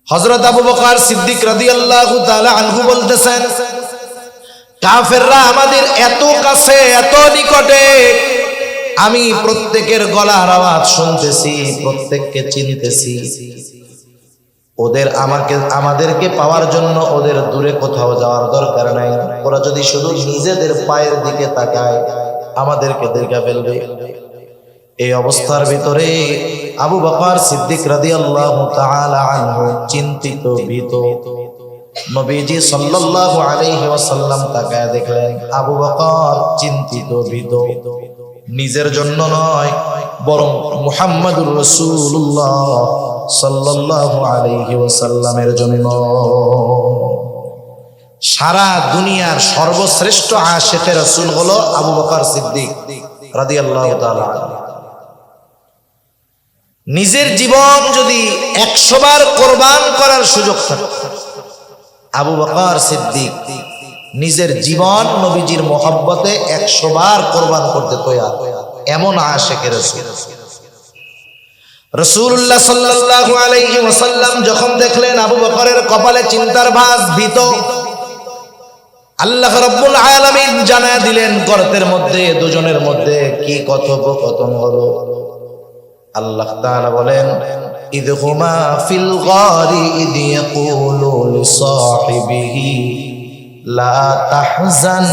হযরত আবু বকর সিদ্দিক রাদিয়াল্লাহু তাআলা আনহু বলতেছেন, কাফেররা আমাদের এত কাছে, এত নিকটে, আমি প্রত্যেকের গলার আওয়াজ শুনতেছি, প্রত্যেককে চিনতেছি। ওদের আমাদেরকে পাওয়ার জন্য ওদের দূরে কোথাও যাওয়ার দরকার নাই। ওরা যদি শুধু নিজেদের পায়ের দিকে তাকায় আমাদেরকে দেখে ফেলবে। এই অবস্থার ভিতরে আবু বকর সিদ্দিক রাদিয়াল্লাহু তাআলা আনহু চিন্তিত, ভীত। নবীজি সাল্লাল্লাহু আলাইহি ওয়াসাল্লাম তাকায় দেখলেন আবু বকর চিন্তিত, ভীত, নিজের জন্য নয় বরং মুহাম্মদুর রাসূলুল্লাহ সাল্লাল্লাহু আলাইহি ওয়াসাল্লামের জন্য। সারা দুনিয়ার সর্বশ্রেষ্ঠ আশিকে রাসূল হলো আবু বকর সিদ্দিক রাদিয়াল্লাহু তাআলা। নিজের জীবন যদি 100 বার কোরবান করার সুযোগ থাকে, আবু বকর সিদ্দিক নিজের জীবন নবীজির মহব্বতে 100 বার কোরবান করতে তৈয়ার, এমন আশিকে রাসূল। রাসূলুল্লাহ সাল্লাল্লাহু আলাইহি ওয়াসাল্লাম যখন দেখলেন আবু বকরের কপালে চিন্তার ভাঁজ, ভীত, আল্লাহ রাব্বুল আলামিন জানায় দিলেন গর্তের মধ্যে দুজনের মধ্যে কি কথোপকথন হলো। আল্লাহ তাআলা বলেন, ইদ হুমা ফিল গারি ইদ ইয়াকুলু লিসাহিবিহি লা তাহজান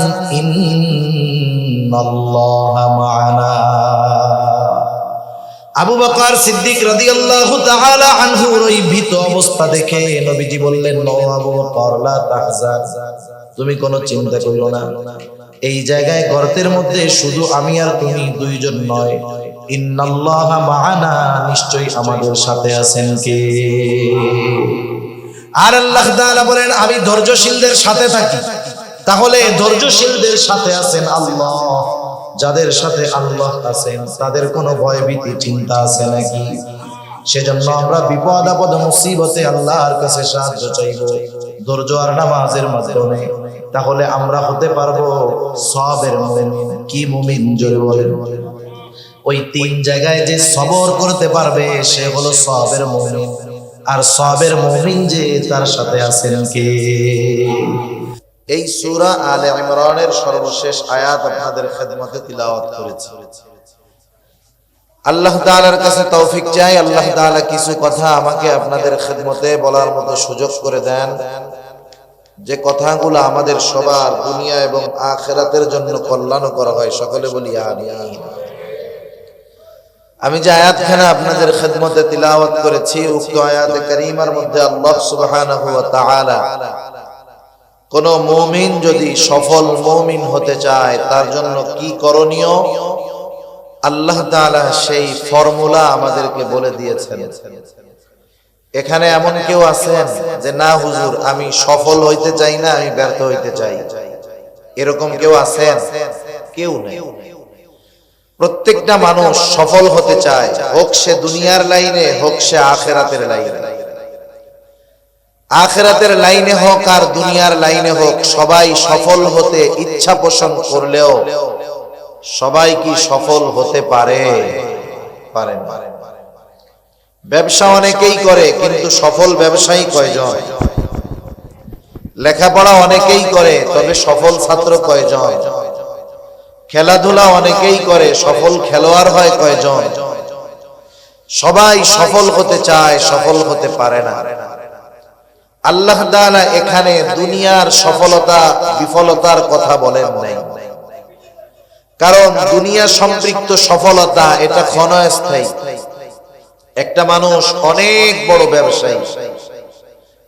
ইন্নাল্লাহা মা'ানা। আবু বকর সিদ্দিক রাদিয়াল্লাহু তাআলা আনহুর ওই ভীত অবস্থা দেখে নবীজি বললেন, নো আবু বকর, লা তাহজান, তুমি কোনো চিন্তা করিও না। এই জায়গায় গর্তের মধ্যে শুধু আমি আর তুমি দুইজন নয়, ইন্নাল্লাহা মা'ানা, নিশ্চয়ই আমাদের সাথে আছেন কে? আর আল্লাহ তাআলা বলেন, আমি ধৈর্যশীলদের সাথে থাকি। তাহলে ধৈর্যশীলদের সাথে আছেন আল্লাহ। যাদের সাথে আল্লাহ আছেন তাদের কোনো ভয় ভীতি চিন্তা আছে নাকি? সেজন্য আমরা বিপদ আপদ মুসিবতে আল্লাহর কাছে সাহায্য চাইব ধৈর্য আর নামাজের মাধ্যমে। তাহলে আমরা হতে পারবো সবের মুমিন। কি মুমিন? জোরে বলেন। ওই 3 জায়গায় যে সবর করতে পারবে সে হলো সবের মুমিন। আর সবের মুমিন যে তার সাথে আছেন কে? এই সূরা আলে ইমরানের সর্বশেষ আয়াত আপনাদের খেদমতে তিলাওয়াত করেছি। আল্লাহ তাআলার কাছে তৌফিক চাই, আল্লাহ তাআলা কিছু কথা আমাকে আপনাদের খেদমতে বলার মতো সুযোগ করে দেন, যে কথাগুলো আমাদের সবার দুনিয়া এবং আখিরাতের জন্য কল্যাণকর হয়। সকলে বলি আমিন। আমি যে আয়াতখানা আপনাদের খেদমতে তিলাওয়াত করেছি, উক্ত আয়াতে কারীমার মধ্যে আল্লাহ সুবহানাহু ওয়া তাআলা কোন মুমিন যদি সফল মুমিন হতে চায় তার জন্য কি করণীয়, আল্লাহ তাআলা সেই ফর্মুলা আমাদেরকে বলে দিয়েছেন। এখানে এমন কেউ আছেন যে না হুজুর আমি সফল হইতে চাই না, আমি ব্যর্থ হইতে চাই, এরকম কেউ আছেন? কেউ নেই। প্রত্যেকটা মানুষ সফল হতে চায়, হোক সে দুনিয়ার লাইনে, হোক সে আখিরাতের লাইনে। আখিরাতের লাইনে হোক আর দুনিয়ার লাইনে হোক, সবাই সফল হতে ইচ্ছা পোষণ করলেও সবাই কি সফল হতে পারে? পারে না। ব্যবসা অনেকেই করে কিন্তু সফল ব্যবসায়ী কয়জন? লেখাপড়া অনেকেই করে তবে সফল ছাত্র কয়জন? খেলাধুলা অনেকেই করে, সফল খেলোয়াড় হয় কয়জন? সবাই সফল হতে চায়, সফল হতে পারে না। আল্লাহ তাআলা এখানে দুনিয়ার সফলতা বিফলতার কথা বলেন নাই, কারণ দুনিয়া সম্পৃক্ত সফলতা এটা ক্ষণস্থায়ী। একটা মানুষ অনেক বড় ব্যবসায়ী,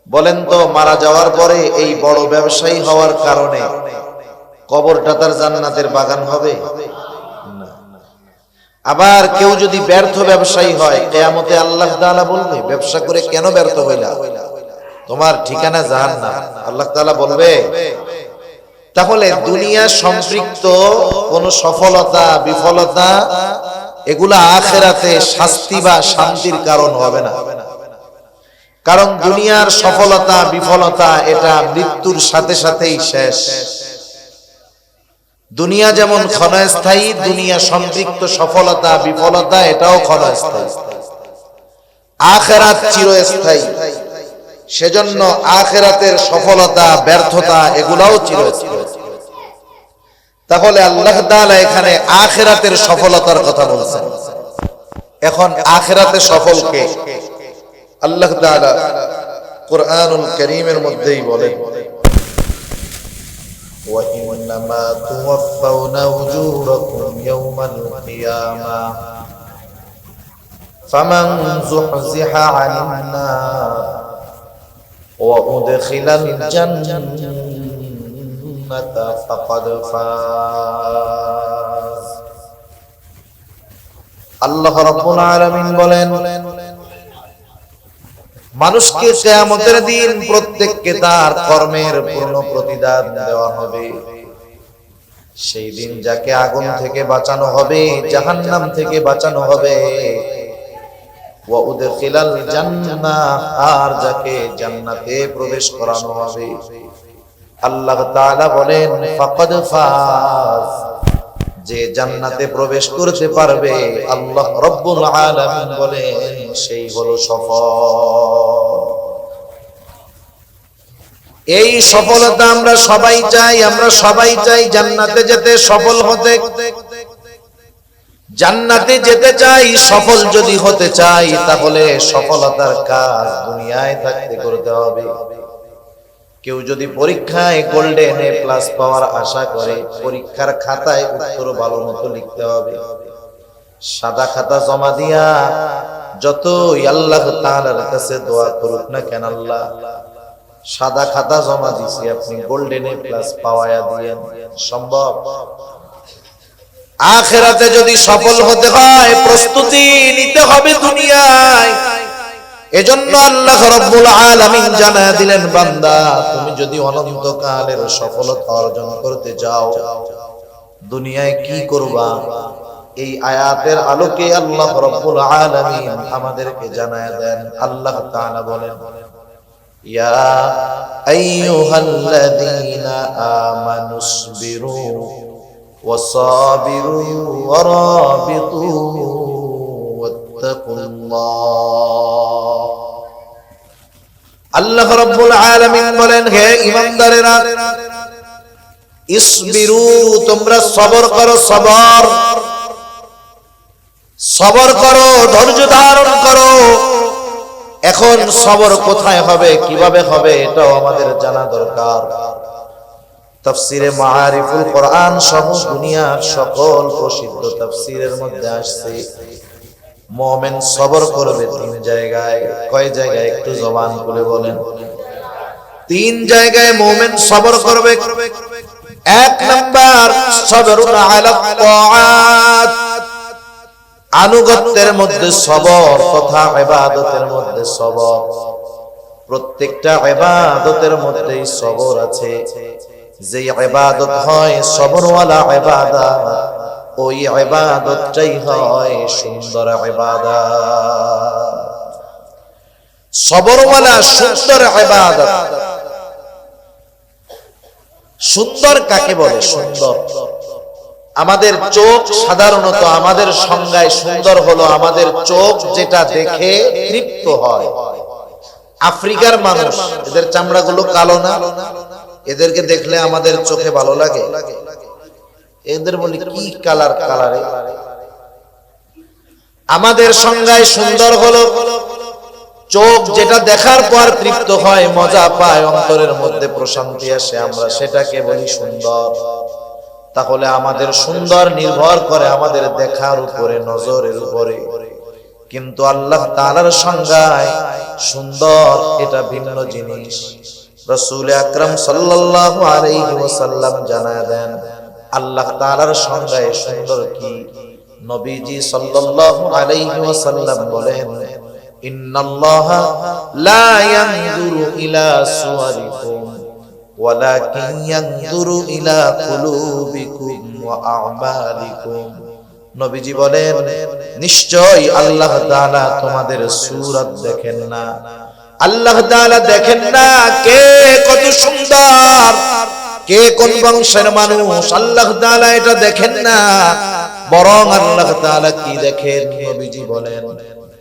বলেন তো মারা যাওয়ার পরে এই বড় ব্যবসায়ী হওয়ার কারণে কবরটা তার জান্নাতের বাগান হবে না। আবার কেউ যদি ব্যর্থ ব্যবসায়ী হয়, কিয়ামতে আল্লাহ তাআলা বলবে ব্যবসা করে কেন ব্যর্থ হইলা, তোমার ঠিকানা জাহান্নাম। আল্লাহ তাআলা বলবে। তাহলে দুনিয়া সম্পৃক্ত কোন সফলতা বিফলতা এগুলা আখিরাতে শাস্তি বা শান্তির কারণ হবে না, কারণ দুনিয়ার সফলতা বিফলতা এটা মৃত্যুর সাথে সাথেই শেষ। দুনিয়া যেমন ক্ষণস্থায়ী, দুনিয়া সম্পৃক্ত সফলতা বিফলতা এটাও ক্ষণস্থায়ী। আখিরাত চিরস্থায়ী। সেজন্য আখিরাতের সফলতা ব্যর্থতা এগুলাও চিরস্থায়ী। তাহলে আল্লাহ তাআলা এখানে আখিরাতের সফলতার কথা বলছেন। এখন আখিরাতে সফল কে? আল্লাহ তাআলা কুরআনুল কারীমের মধ্যেই বলেন, ওয়া ইন্নামা তুওয়াফাউনা উজুরাকুম ইয়াওমাল কিয়ামাহ ফামান যুহজিহা আনিন নার ওয়া উদখিলাল জান্নাতা ফাকাদ ফাজ। আল্লাহ রাব্বুল আলামিন বলেন, মানুষকে কিয়ামতের দিন প্রত্যেককে তার কর্মের পূর্ণ প্রতিদান দেওয়া হবে। সেই দিন যাকে আগুন থেকে বাঁচানো হবে, জাহান্নাম থেকে বাঁচানো হবে, ওয়া উদখিলাল জান্নাহ, আর যাকে জান্নাতে প্রবেশ করানো হবে। আল্লাহ তাআলা বলেন ফাকাদ ফাজ, যে জান্নাতে প্রবেশ করতে পারবে, আল্লাহ রাব্বুল আলামিন বলেন সেই হলো সফল। এই সফলতা আমরা সবাই চাই, আমরা সবাই চাই জান্নাতে যেতে, সফল হতে। জান্নাতে যেতে চাই, সফল যদি হতে চাই, তাহলে সফলতার কাজ দুনিয়ায় থাকতে করতে হবে। কেউ যদি পরীক্ষায় গোল্ডেন এ প্লাস পাওয়ার আশা করে, পরীক্ষার খাতায় উত্তর ভালো মতো লিখতে হবে। সাদা খাতা জমা দিয়া যতই আল্লাহ তাআলার কাছে দোয়া করুক না কেন, আল্লাহ সাদা খাতা জমা দিছি, আপনি গোল্ডেন এ প্লাস পাওয়ায়া দিয়েন, সম্ভব? আখিরাতে যদি সফল হতে হয়, প্রস্তুতি নিতে হবে দুনিয়ায়। এজন্য আল্লাহ রাব্বুল আলামিন জানায়া দিলেন, বান্দা তুমি যদি অনন্তকালের সফলতা অর্জন করতে চাও, দুনিয়ায় কি করবা? এই আয়াতের আলোকে আল্লাহ রাব্বুল আলামিন আমাদেরকে জানায়া দেন। আল্লাহ তাআলা বলেন, ইয়া আইয়ুহাল্লাযীনা আমানুসবিরু ওয়াসাবিরু ওয়ারাবিতু ওয়াত্তাকুল্লাহ। আল্লাহ রাব্বুল আলামিন বলেন, হে ঈমানদারেরা, ইসবিরু, তোমরা সবর করো, সবর সবর করো, ধৈর্য ধারণ করো। এখন সবর কোথায় হবে, কিভাবে হবে, এটাও আমাদের জানা দরকার। তাফসীরে মাআরিফুল কোরআন সহ দুনিয়ার সকল প্রসিদ্ধ তাফসীরের মধ্যে আসছে, মুমিন সবর করবে তিন জায়গায়। কয় জায়গায়? একটু জবান খুলে বলেন। তিন জায়গায় মুমিন সবর করবে। এক নাম্বার, সবরুন আলা তাআত, আনুগত্যের মধ্যে সবর তথা ইবাদতের মধ্যে সবর। প্রত্যেকটা ইবাদতের মধ্যেই সবর আছে। যে ইবাদত হয় সবরওয়ালা ইবাদত, ওই ইবাদতটাই হয় সুন্দর ইবাদত। সবরওয়ালা সুন্দর ইবাদত। সুন্দর কাকে বলে? সুন্দর, আমাদের চোখ সাধারণত আমাদের সংজ্ঞায় সুন্দর হলো আমাদের চোখ যেটা দেখে তৃপ্ত হয়। আফ্রিকার মানুষ, এদের চামড়াগুলো কালো না, এদেরকে দেখলে আমাদের চোখে ভালো লাগে। এদের বলি কি কালার, কালারে। আমাদের সংজ্ঞায় সুন্দর হলো চোখ যেটা দেখার পর তৃপ্ত হয়, মজা পায়, অন্তরের মধ্যে প্রশান্তি আসে, আমরা সেটাকে বলি সুন্দর। তাহলে আমাদের সুন্দর নির্ভর করে আমাদের দেখার উপরে, নজরের উপরে। কিন্তু আল্লাহ তাআলার সংজ্ঞায় সুন্দর এটা ভিন্ন জিনিস। রাসূল আকরাম সাল্লাল্লাহু আলাইহি ওয়াসাল্লাম জানায় দেন আল্লাহ তাআলার সংজ্ঞায় সুন্দর কি। নবীজি সাল্লাল্লাহু আলাইহি ওয়াসাল্লাম বলেন, ইন্নাল্লাহা লা ইয়ানজুরু ইলা সুওয়ারিকুম ওয়ালাকিন ইয়ানজুরু ইলা কুলুবিকুম ওয়া আমালিকুম। নবীজি বলেন, নিশ্চয়ই আল্লাহ তাআলা তোমাদের সূরত দেখেন না। আল্লাহ তাআলা দেখেন না কে কত সুন্দর, কে কোন বংশের মানুষ, আল্লাহ তাআলা এটা দেখেন না। বরং আল্লাহ তাআলা কি দেখেন? নবীজি বলেন,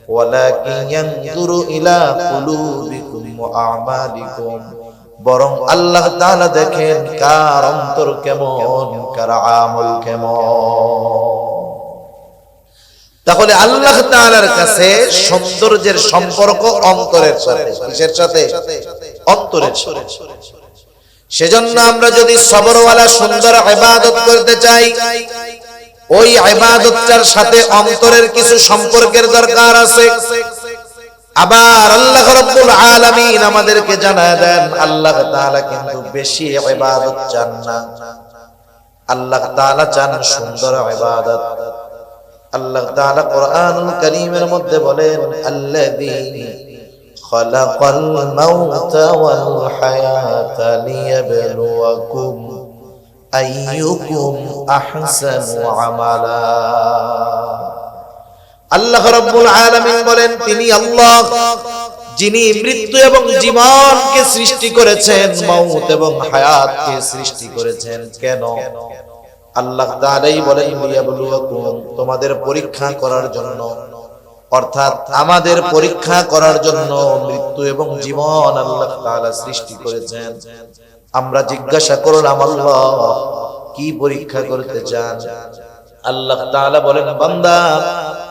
ওয়ালাকিন ইয়ানজুরু ইলা কুলুবিকুম ওয়া আমালিকুম, বরং আল্লাহ তাআলা দেখেন কার অন্তর কেমন, কার আমল কেমন। তাহলে আল্লাহ তাআলার কাছে সৌন্দর্যের সম্পর্ক অন্তরের সাথে। কিসের সাথে? অন্তরের সাথে। সেজন্য আমরা যদি সবরওয়ালা সুন্দর ইবাদত করতে চাই, ওই ইবাদতটার সাথে অন্তরের কিছু সম্পর্কের দরকার আছে। আবার আল্লাহ রাব্বুল আলামিন আমাদেরকে জানায় দেন, আল্লাহ তাআলা কিন্তু বেশি ইবাদত চান না, আল্লাহ তাআলা চান সুন্দর ইবাদত। আল্লাহ তাআলা কোরআনুল কারীমের মধ্যে বলেন, আল্লাযী খালাকাল মাউতা ওয়াল হায়াতা লিয়াবলুয়াকুম আইয়ুকুম আহসানু আমালা। আল্লাহ রাব্বুল আলামিন বলেন, তিনি আল্লাহ যিনি মৃত্যু এবং জীবনকে সৃষ্টি করেছেন, মওত এবং হায়াতকে সৃষ্টি করেছেন। কেন? আল্লাহ তাআলাই বলেন, লিয়াবলুয়াকুম, তোমাদের পরীক্ষা করার জন্য, অর্থাৎ আমাদের পরীক্ষা করার জন্য মৃত্যু এবং জীবন আল্লাহ তাআলা সৃষ্টি করেছেন। আমরা জিজ্ঞাসা করলাম, আল্লাহ কি পরীক্ষা করতে চান? আল্লাহ তাআলা বলেন, বান্দা,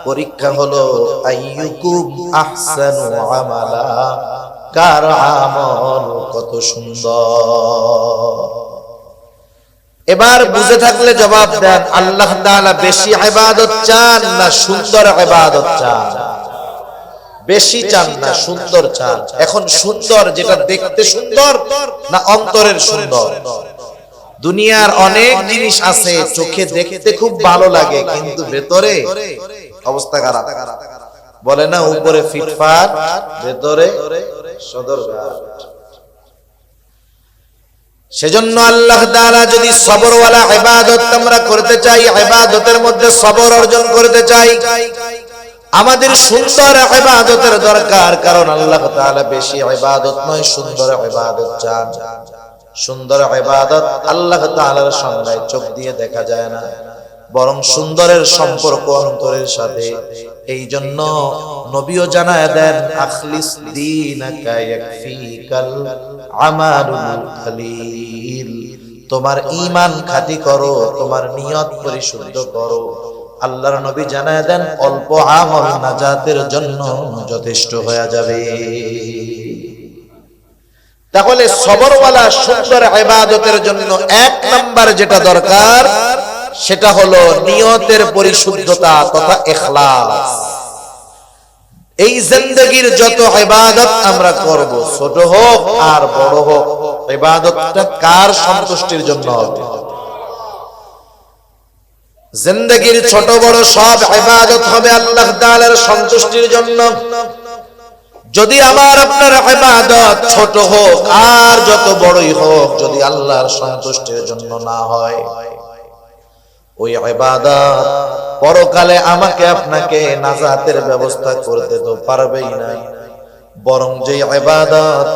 পরীক্ষা হলো আইয়ুকুম আহসানু আমালা, কার আমল কত সুন্দর। এবার বুঝে থাকলে জবাব দেন, আল্লাহ তাআলা বেশি ইবাদত চান না সুন্দর ইবাদত চান? বেশি চান না সুন্দর চান? এখন সুন্দর যেটা দেখতে সুন্দর না অন্তরের সুন্দর? দুনিয়ার অনেক জিনিস আছে চোখে দেখতে খুব ভালো লাগে, কিন্তু ভেতরে অবস্থা খারাপ। বলে না, উপরে ফিটফাট, ভেতরে সদরঘাট। সেজন্য আল্লাহ তাআলা যদি সবরওয়ালা ইবাদত আমরা করতে চাই, ইবাদতের মধ্যে সবর অর্জন করতে চাই, আমাদের সুন্দর ইবাদতের দরকার। কারণ আল্লাহ তাআলা বেশি ইবাদত নয়, সুন্দর ইবাদত চান। সুন্দর ইবাদত আল্লাহ তাআলার সংজ্ঞায় চোখ দিয়ে দেখা যায় না, বরং সুন্দরের সম্পর্ক অন্তরের সাথে। এই জন্য নবীও জানায় দেন, আখলিস দীনাকা ইয়াকফিকাল আমালুল কলিল, তোমার ঈমান খাঁটি করো, তোমার নিয়ত পরিশুদ্ধ করো। আল্লাহর নবী জানায় দেন, অল্প আমল নাজাতের জন্য যথেষ্ট হয়ে যাবে। তাহলে সবরওয়ালা সুন্দর ইবাদতের জন্য এক নাম্বার যেটা দরকার, সেটা হলো নিয়তের পরিশুদ্ধতা তথা ইখলাস। এই জিন্দেগীর যত ইবাদত আমরা করব, ছোট হোক আর বড় হোক, ইবাদতটা কার সন্তুষ্টির জন্য হবে? জিন্দেগীর ছোট বড় সব ইবাদত হবে আল্লাহ তাআলার সন্তুষ্টির জন্য। যদি আমার আপনার ইবাদত ছোট হোক আর যত বড়ই হোক, যদি আল্লাহর সন্তুষ্টির জন্য না হয়, ওই ইবাদত পরকালে আমাকে আপনাকে নাজাতের ব্যবস্থা করতে তো পারবেই না। বরং যে ইবাদত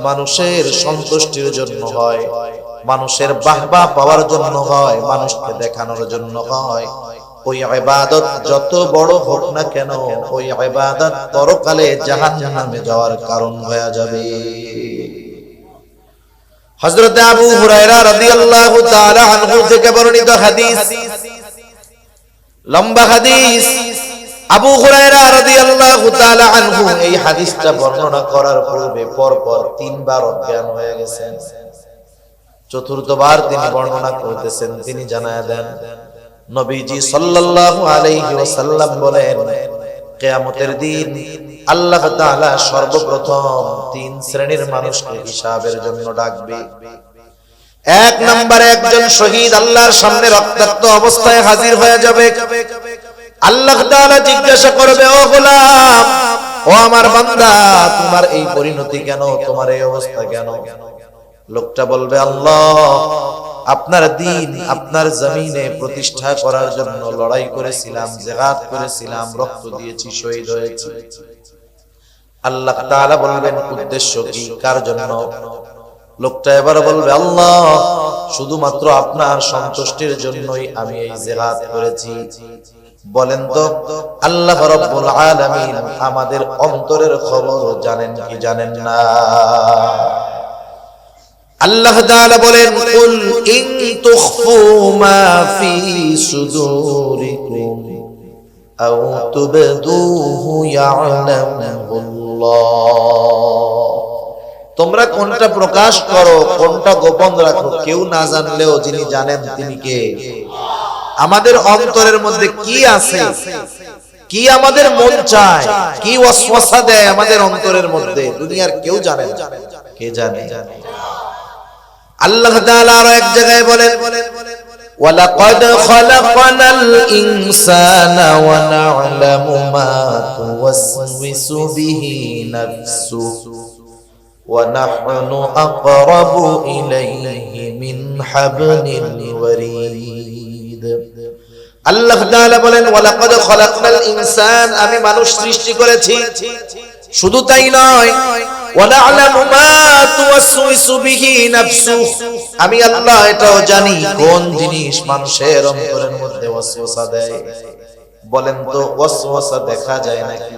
মানুষের সন্তুষ্টির জন্য হয়, মানুষের বাহবা পাওয়ার জন্য হয়, মানুষকে দেখানোর জন্য হয়, ওই ইবাদত যত বড় হোক না কেন, ওই ইবাদত পরকালে জাহান্নামে যাওয়ার কারণ হয়ে যাবে। হযরত আবু হুরায়রা রাদিয়াল্লাহু তাআলা আনহু থেকে বর্ণিত হাদিস, লম্বা হাদিস। আবু হুরায়রা রাদিয়াল্লাহু তাআলা আনহু এই হাদিসটা বর্ণনা করার পূর্বে পরপর তিনবার অজ্ঞান হয়ে গেছেন। চতুর্থবার তিনি বর্ণনা করতেছেন। তিনি জানায় দেন, নবীজি সাল্লাল্লাহু আলাইহি ওয়াসাল্লাম বলেন, কিয়ামতের দিন আল্লাহ তাআলা সর্বপ্রথম তিন শ্রেণীর মানুষকে হিসাবের জন্য ডাকবে। এক নম্বরে একজন শহীদ আল্লাহর সামনে রক্তাক্ত অবস্থায় হাজির হয়ে যাবে। আল্লাহ তাআলা জিজ্ঞাসা করবে, ও গোলাম, ও আমার বান্দা, তোমার এই পরিণতি কেন, তোমার এই অবস্থা কেন? লোকটা বলবে, আল্লাহ, আপনার দ্বীন আপনার জমিনে প্রতিষ্ঠা করার জন্য লড়াই করেছিলাম, জিহাদ করেছিলাম, রক্ত দিয়েছি, শহীদ হয়েছি। আল্লাহ তাআলা বলবেন, উদ্দেশ্য কি, কার জন্য? লোকটা এবার বলবে, আল্লাহ, শুধুমাত্র আপনার সন্তুষ্টির জন্যই আমি এই জিহাদ করেছি। বলেন তো আল্লাহ রাব্বুল আলামিন আমাদের অন্তরের খবর জানেন কি জানেন না? আল্লাহ তাআলা বলেন কুল ইন তুখফু মা ফি সুদুরিকুম আও তুবদুহু ইয়ালামুল্লাহ। তোমরা কোনটা প্রকাশ করো কোনটা গোপন রাখো কেউ না জানলেও যিনি জানেন তিনি কে? আমাদের অন্তরের মধ্যে কি আছে, কি আমাদের মন চায়, কি ওয়াসওয়াসা দেয় আমাদের অন্তরের মধ্যে দুনিয়ার কেউ জানে না। কে জানে? আল্লাহ তাআলা আর এক জায়গায় বলেন ওয়ালাকাদ খালাকনাল ইনসানা ওয়া না'লামু মা তুওয়াসওয়িসু বিহি নাফসুহু ওয়া নাহনু আকরাবু ইলাইহি মিন হাবলিল ওয়ারিদ। আল্লাহ তাআলা বলেন ওয়ালাকাদ খালাকনাল ইনসান, আমি মানুষ সৃষ্টি করেছি। শুধু তাই নয়, ওয়া না'লামু মা তুওয়াসওয়িসু বিহি নাফসুহু, আমি আল্লাহ এটাও জানি কোন জিনিস মানুষের অন্তরের মধ্যে ওয়াসওয়াসা দেয়। বলেন তো ওয়াসওয়াসা দেখা যায় নাকি?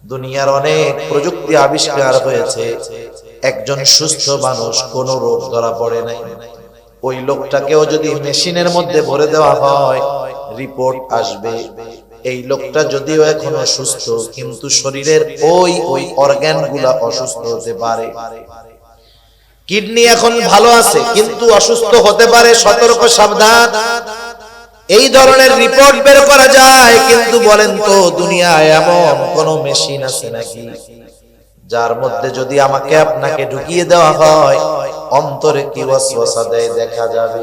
দুনিয়ার অনেক প্রযুক্তি আবিষ্কার হয়েছে, একজন সুস্থ মানুষ কোন রোগ ধরা পড়ে নাই, ওই লোকটাকেও যদি মেশিনের মধ্যে ভরে দেওয়া হয় রিপোর্ট আসবে এই লোকটা যদিও এখনো সুস্থ কিন্তু শরীরের ওই অর্গান গুলা অসুস্থ হতে পারে। কিডনি এখন ভালো আছে কিন্তু অসুস্থ হতে পারে, সতর্ক সাবধান। এই ধরনের রিপোর্ট বের করা যায়, কিন্তু বলেন তো দুনিয়ায় এমন কোন মেশিন আছে নাকি যার মধ্যে যদি আমাকে আপনাকে ঢুকিয়ে দেওয়া হয় অন্তরে কি ওয়াসওয়াসা দেয় দেখা যাবে?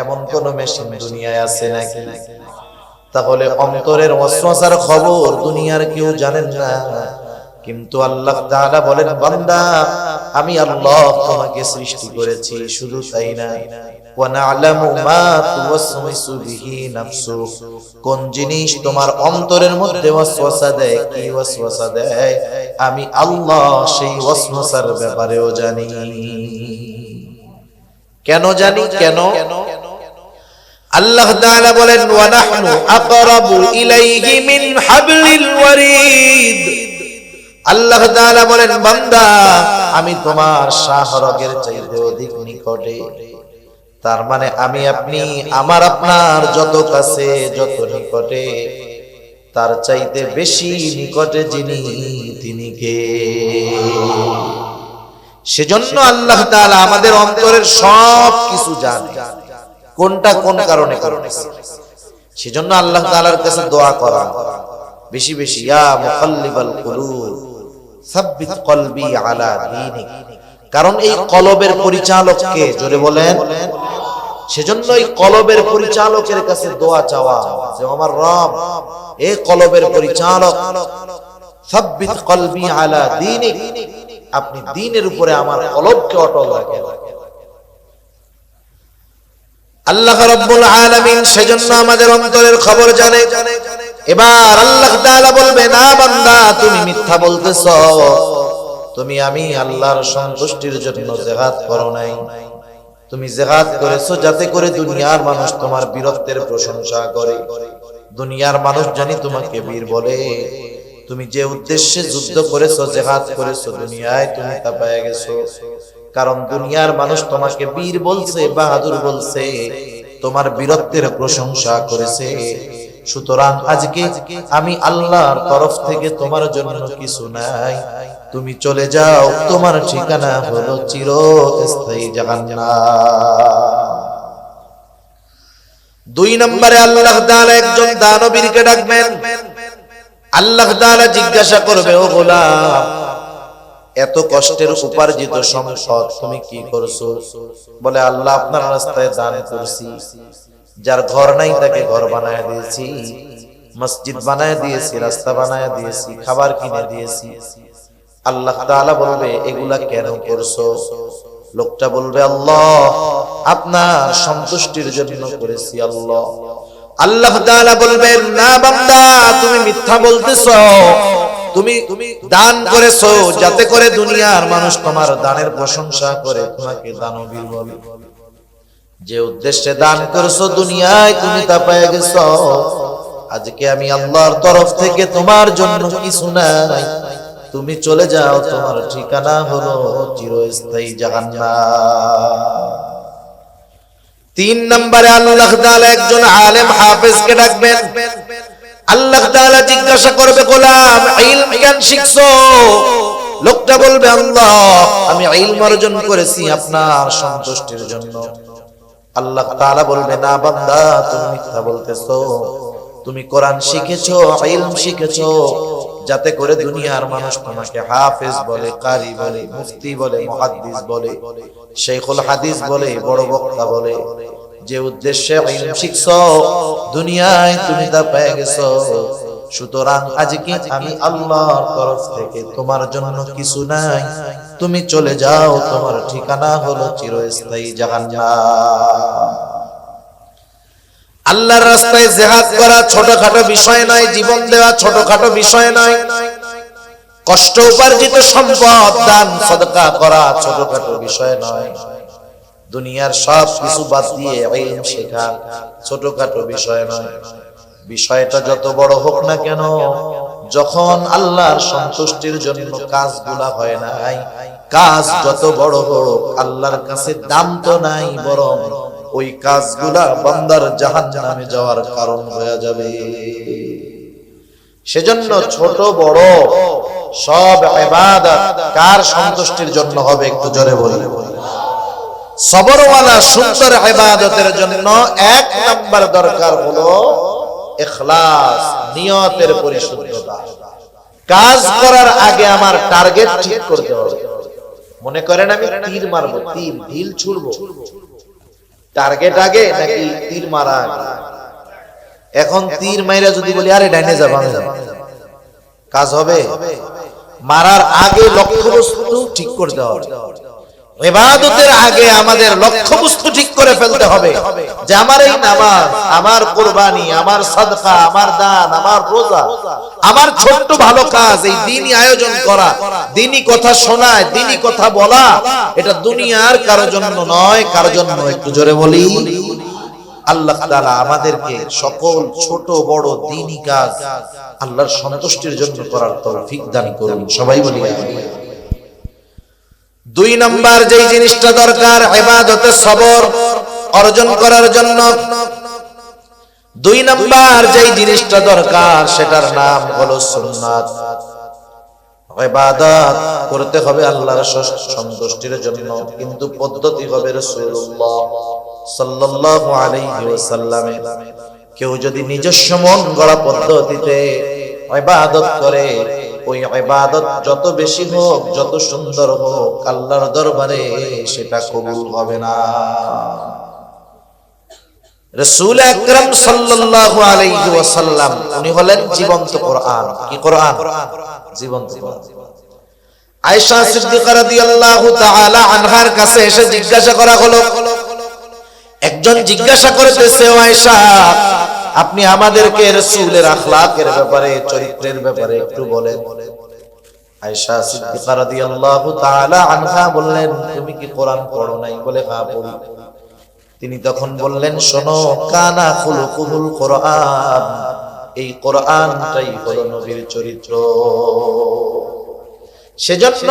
এমন কোন মেশিন দুনিয়ায় আছে নাকি? তাহলে অন্তরের ওয়াসওয়াসার খবর দুনিয়ার কেউ জানেন না, কিন্তু আল্লাহ তাআলা বলেন বান্দা আমি আল্লাহ তোমাকে সৃষ্টি করেছি। শুধু তাই না, ওয়া না'লামু মা তুওয়াসওয়িসু বিহি নাফসুহু, কোন জিনিস তোমার অন্তরের মধ্যে ওয়াসওয়াসা দেয়, কি ওয়াসওয়াসা দেয় আমি আল্লাহ সেই ওয়াসওয়াসার ব্যাপারেও জানি। কেন জানি? কেন? আল্লাহ তাআলা বলেন ওয়া নাহনু আকরাবু ইলাইহি মিন হাবলিল ওয়ারিদ। আল্লাহ তাআলা বলেন বান্দা আমি তোমার শাহরগের চাইতে অধিক নিকটে। তার মানে আমি আপনি আমার আপনার যত কাছে যত নিকটে তার চাইতে বেশি নিকটে যিনি তিনি কে? সেজন্য আল্লাহ তাআলা আমাদের অন্তরের সব কিছু জানে, কোনটা কোন কারণে করতেছে। সেজন্য আল্লাহ তাআলার কাছে দোয়া করা বেশি বেশি, ইয়া মুকাল্লিবাল কুলুব সাব্বিত কলবি আলা দীনিক, কারণ এই কলবের পরিচালক কে? জোরে বলেন। সেজন্য এই কলবের পরিচালকের কাছে দোয়া চাওয়া যে আমার রব এই কলবের পরিচালক সাব্বিত কলবি আলা দীনিক, আপনি দ্বীনের উপরে আমার কলবকে অটল রাখেন। আল্লাহ রাব্বুল আলামিন সেজন্য আমাদের অন্তরের খবর জানে। এবার আল্লাহ তাআলা বলবে না বান্দা তুমি মিথ্যা বলতেছো, তুমি আমি আল্লাহর সন্তুষ্টির জন্য জিহাদ করো নাই, তুমি জিহাদ করেছো যাতে করে দুনিয়ার মানুষ তোমার বীরত্বের প্রশংসা করে, দুনিয়ার মানুষ জানি তোমাকে বীর বলে। তুমি যে উদ্দেশ্যে যুদ্ধ করেছো জিহাদ করেছো দুনিয়ায় তুমি তা পেয়ে গেছো, কারণ দুনিয়ার মানুষ তোমাকে বীর বলছে, বাহাদুর বলছে, তোমার বীরত্বের প্রশংসা করেছে। সুতরাং আজকে আমি আল্লাহর তরফ থেকে তোমার জন্য কিছু নাই, তুমি চলে যাও, তোমার ঠিকানা হলো চিরস্থায়ী জাহান্নাম। 2 নম্বরে আল্লাহ তাআলা একজন দানবীরকে ডাকবেন। আল্লাহ তাআলা জিজ্ঞাসা করবে ও গোলাম এত কষ্টের উপার্জিত সম্পদ তুমি কি করছো? বলে আল্লাহ আপনার রাস্তায় দান করছি, যার ঘর নাই তাকে ঘর বানায় দিয়েছি, মসজিদ বানায় দিয়েছি, রাস্তা বানায় দিয়েছি, খাবার কিনে দিয়েছি। আল্লাহ তাআলা বলবে এগুলা কেন করছো? লোকটা বলবে আল্লাহ আপনার সন্তুষ্টির জন্য করেছি আল্লাহ। আল্লাহ তাআলা বলবেন না বান্দা তুমি মিথ্যা বলতেছো, তুমি দান করেছো যাতে করে দুনিয়ার মানুষ তোমার দানের প্রশংসা করে, তোমাকে দানবীর বলে। যে উদ্দেশ্যে দান করেছো দুনিয়ায় তুমি তা পেয়ে গেছো, আজকে আমি আল্লাহর তরফ থেকে তোমার জন্য কিছু নাই, তুমি চলে যাও, তোমার ঠিকানা হলো চিরস্থায়ী জাহান্নাম। 3 নম্বরে আল্লাহ তাআলা একজন আলেম হাফেজকে ডাকবেন। আল্লাহ তাআলা জিজ্ঞাসা করবে, গোলাম ইলম কেন শিখছো? লোকটা বলবে, আল্লাহ আমি ইলম অর্জন করেছি আপনার সন্তুষ্টির জন্য। আল্লাহ তাআলা বলবে, না বান্দা, তুমি মিথ্যা বলতেছো। তুমি কোরআন শিখেছো, ইলম শিখেছো যাতে করে দুনিয়ার মানুষ তোমাকে হাফেজ বলে, কারি বলে, মুফতি বলে, মুহাদ্দিস বলে, শাইখুল হাদিস বলে, বড় বক্তা বলে। যে উদ্দেশ্যে ইলম শিখছো, দুনিয়ায় তুমি তা পেয়ে গেছো। সুতরাং আজকে আমি আল্লাহর তরফ থেকে তোমার জন্য কিছু নাই, তুমি চলে যাও, তোমার ঠিকানা হলো চিরস্থায়ী জাহান্নাম। আল্লাহর রাস্তায় জিহাদ করা ছোটখাটো বিষয় নয়, জীবন দেওয়া ছোটখাটো বিষয় নয়, কষ্ট উপার্জিত সম্পদ দান সদকা করা ছোটখাটো বিষয় নয়, দুনিয়ার সব কিছু বাদ দিয়ে ইলম শেখা ছোটখাটো বিষয় নয়। বিষয়টা যত বড় হোক না কেন, যখন আল্লাহর সন্তুষ্টির জন্য কাজগুলা হয় নাই, কাজ যত বড় হোক আল্লাহর কাছে দাম তো নাই, বরং ওই কাজগুলা বান্দার জাহান্নামে যাওয়ার কারণ হয়ে যাবে। সেজন্য ছোট বড় সব ইবাদত কার সন্তুষ্টির জন্য হবে? একটু জোরে বলি। সবরওয়ালা সুন্দর ইবাদতের জন্য 1 নাম্বার দরকার হলো ইখলাস, নিয়তের পরিশুদ্ধতা। কাজ করার আগে আমার টার্গেট ঠিক করতে হবে। মনে করেন আমি তীর মারবো, তীর ঢিল ছুড়বো, টার্গেট আগে নাকি তীর মারা আগে? এখন তীর মাইরা যদি বলি আরে ডাইনে যা, বামে যা, কাজ হবে? মারার আগে লক্ষ্যবস্তু ঠিক করতে হবে। ইবাদতের আগে আমাদের লক্ষ্যবস্তু ঠিক করে ফেলতে হবে যে আমার এই নামাজ, আমার কুরবানি, আমার সাদকা, আমার দান, আমার রোজা, আমার ছোট্ট ভালো কাজ, এই দ্বীনি আয়োজন করা, দ্বীনি কথা শোনা, দ্বীনি কথা বলা, এটা দুনিয়ার কারো জন্য নয়, কার জন্য? একটু জোরে বলি। আল্লাহ তাআলা আমাদেরকে সকল ছোট বড় দ্বীনি কাজ আল্লাহর সন্তুষ্টির জন্য করার তৌফিক দান করুন। সবাই বলি আমিন। 2 নাম্বার যেই জিনিসটা দরকার ইবাদতে সবর অর্জন করার জন্য, 2 নাম্বার যেই জিনিসটা দরকার সেটার নাম হলো সুন্নাত। ইবাদত করতে হবে আল্লাহর সন্তুষ্টির জন্য, কিন্তু পদ্ধতি হবে রাসূলুল্লাহ সাল্লাল্লাহু আলাইহি ওয়াসাল্লামের। কেউ যদি নিজস্ব মন গড়া পদ্ধতিতে ইবাদত করে, ওই ইবাদত যত বেশি হোক, যত সুন্দর হোক, আল্লাহর দরবারে সেটা কবুল হবে না। রাসূল আকরাম সাল্লাল্লাহু আলাইহি ওয়াসাল্লাম উনি হলেন জীবন্ত কোরআন। কি কোরআন? জীবন্ত কোরআন। আয়েশা সিদ্দিকা রাদিয়াল্লাহু তাআলা আনহার কাছে এসে জিজ্ঞাসা করা হলো, একজন জিজ্ঞাসা করতেছে, ও আয়েশা, আপনি আমাদেরকে রাসূলের আখলাকের ব্যাপারে, চরিত্রের ব্যাপারে একটু বলেন। আয়েশা সিদ্দিকা রাদিয়াল্লাহু তাআলা আনহা বললেন, তুমি কি কোরআন পড়ো নাই? বলে, হ্যাঁ পড়ি। তিনি তখন বললেন, শোনো, কানা খুলুকুল কোরআন, এই কোরআনটাই হলো নবীর চরিত্র। সেজন্য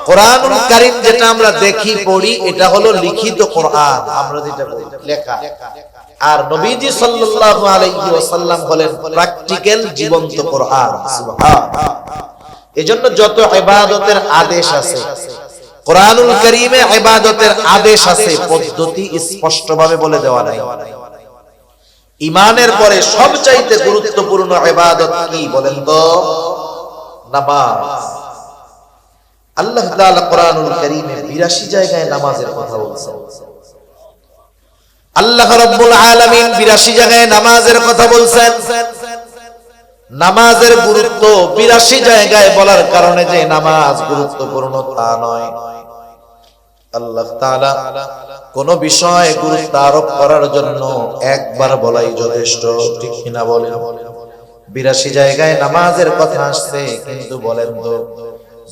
কোরআনুল কারীম যেটা আমরা দেখি পড়ি, এটা হলো লিখিত কোরআন, আমরা যেটা বলি লেখা। আর নবীজি সাল্লাল্লাহু আলাইহি ওয়াসাল্লাম হলেন প্র্যাকটিক্যাল জীবন্ত কোরআন। সুবহানাল্লাহ। এজন্য যত ইবাদতের আদেশ আছে কোরআনুল কারীমে, ইবাদতের আদেশ আছে, পদ্ধতি স্পষ্টভাবে বলে দেওয়া নাই। ঈমানের পরে সবচাইতে গুরুত্বপূর্ণ ইবাদত কি বলেন তো? নামাজ। আল্লাহ তাআলা কোরআনুল কারীমে 82 জায়গায় নামাজের কথা বলছেন। আল্লাহ রাব্বুল আলামিন 82 জায়গায় নামাজের কথা বলছেন। নামাজের গুরুত্ব 82 জায়গায় বলার কারণে যে নামাজ গুরুত্বপূর্ণ তা নয়। আল্লাহ তাআলা কোন বিষয়ে গুরুত্ব আরোপ করার জন্য একবার বলাই যথেষ্ট, ঠিক কিনা বলেন? 82 জায়গায় নামাজের কথা আসছে, কিন্তু বলেন তো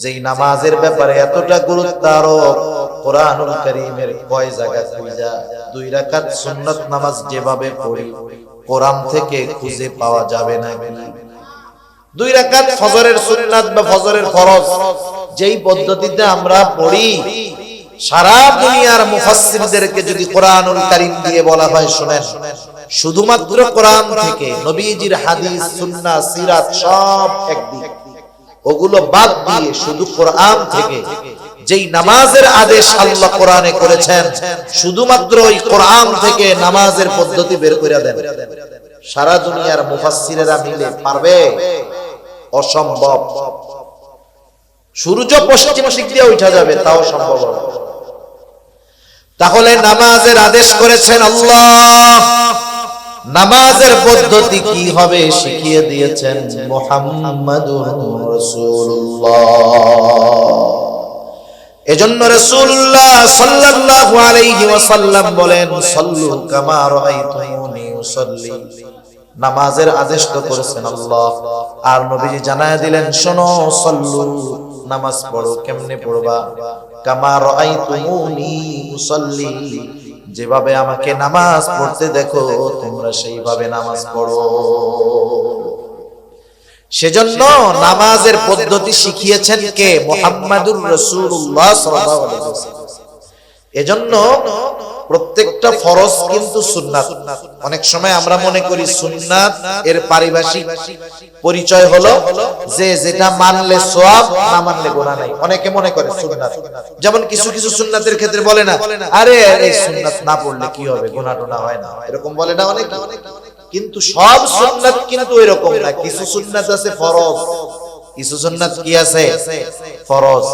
যেই নামাজের ব্যাপারে এতটা গুরুত্ব আরোপ, কোরআনুল কারীমের কয় জায়গা খুঁজা 2 রাকাত সুন্নাত নামাজ যেভাবে পড়ি, কোরআন থেকে খুঁজে পাওয়া যাবে না। 2 রাকাত ফজরের সুন্নাত বা ফজরের ফরজ যেই পদ্ধতিতে আমরা পড়ি, সারা দুনিয়ার মুফাসসিরদেরকে যদি কোরআনুল কারীম দিয়ে বলা হয় শুনেন, শুধুমাত্র কোরআন থেকে নবীজির হাদিস সুন্নাহ সিরাত সব একদিক, ওগুলো বাদ দিয়ে শুধু কোরআন থেকে যেই নামাজের আদেশ আল্লাহ কোরআনে করেছেন, শুধুমাত্র ওই কোরআন থেকে নামাজের পদ্ধতি বের করে দেন। সারা দুনিয়ার মুফাসসিরেরা মিলে পারবে? অসম্ভব। সূর্য পশ্চিম দিক দিয়ে উঠা যাবে, তাও সম্ভব হবে। তাহলে নামাজের আদেশ করেছেন আল্লাহ, নামাজের পদ্ধতি কি হবে শিখিয়ে দিয়েছেন মুহাম্মাদুর রাসূলুল্লাহ। এজন্য রাসূলুল্লাহ সাল্লাল্লাহু আলাইহি ওয়াসাল্লাম বলেন, সাল্লু কামা রাআইতুমুনি উসাল্লি। নামাজের আদেশ তো করেছেন আল্লাহ, আর নবীজি জানায় দিলেন, শোনো, সাল্লু, নামাজ পড়ো। কেমনে পড়বা? কামা রাআইতুমুনি উসাল্লি, যেভাবে আমাকে নামাজ পড়তে দেখো তোমরা সেইভাবে নামাজ পড়ো। সেজন্য নামাজের পদ্ধতি শিখিয়েছেন কে? মুহাম্মাদুর রাসূলুল্লাহ সাল্লাল্লাহু আলাইহি ওয়াসাল্লাম। এজন্য প্রত্যেকটা ফরজ কিন্তু সুন্নাত। অনেক সময় আমরা মনে করি সুন্নাত এর পারিভাষিক পরিচয় হলো যে যেটা মানলে সওয়াব, না মানলে গুনাহ নাই। অনেকে মনে করে সুন্নাত, যেমন কিছু কিছু সুন্নাতের ক্ষেত্রে বলে না, আরে এই সুন্নাত না পড়লে কি হবে, গুনাহ টোনা হয় না, এরকম বলে না অনেকে। কিন্তু সব সুন্নাত কিন্তু এরকম না। কিছু সুন্নাত আছে ফরজ, কিছু সুন্নাত কি আছে? ফরজ।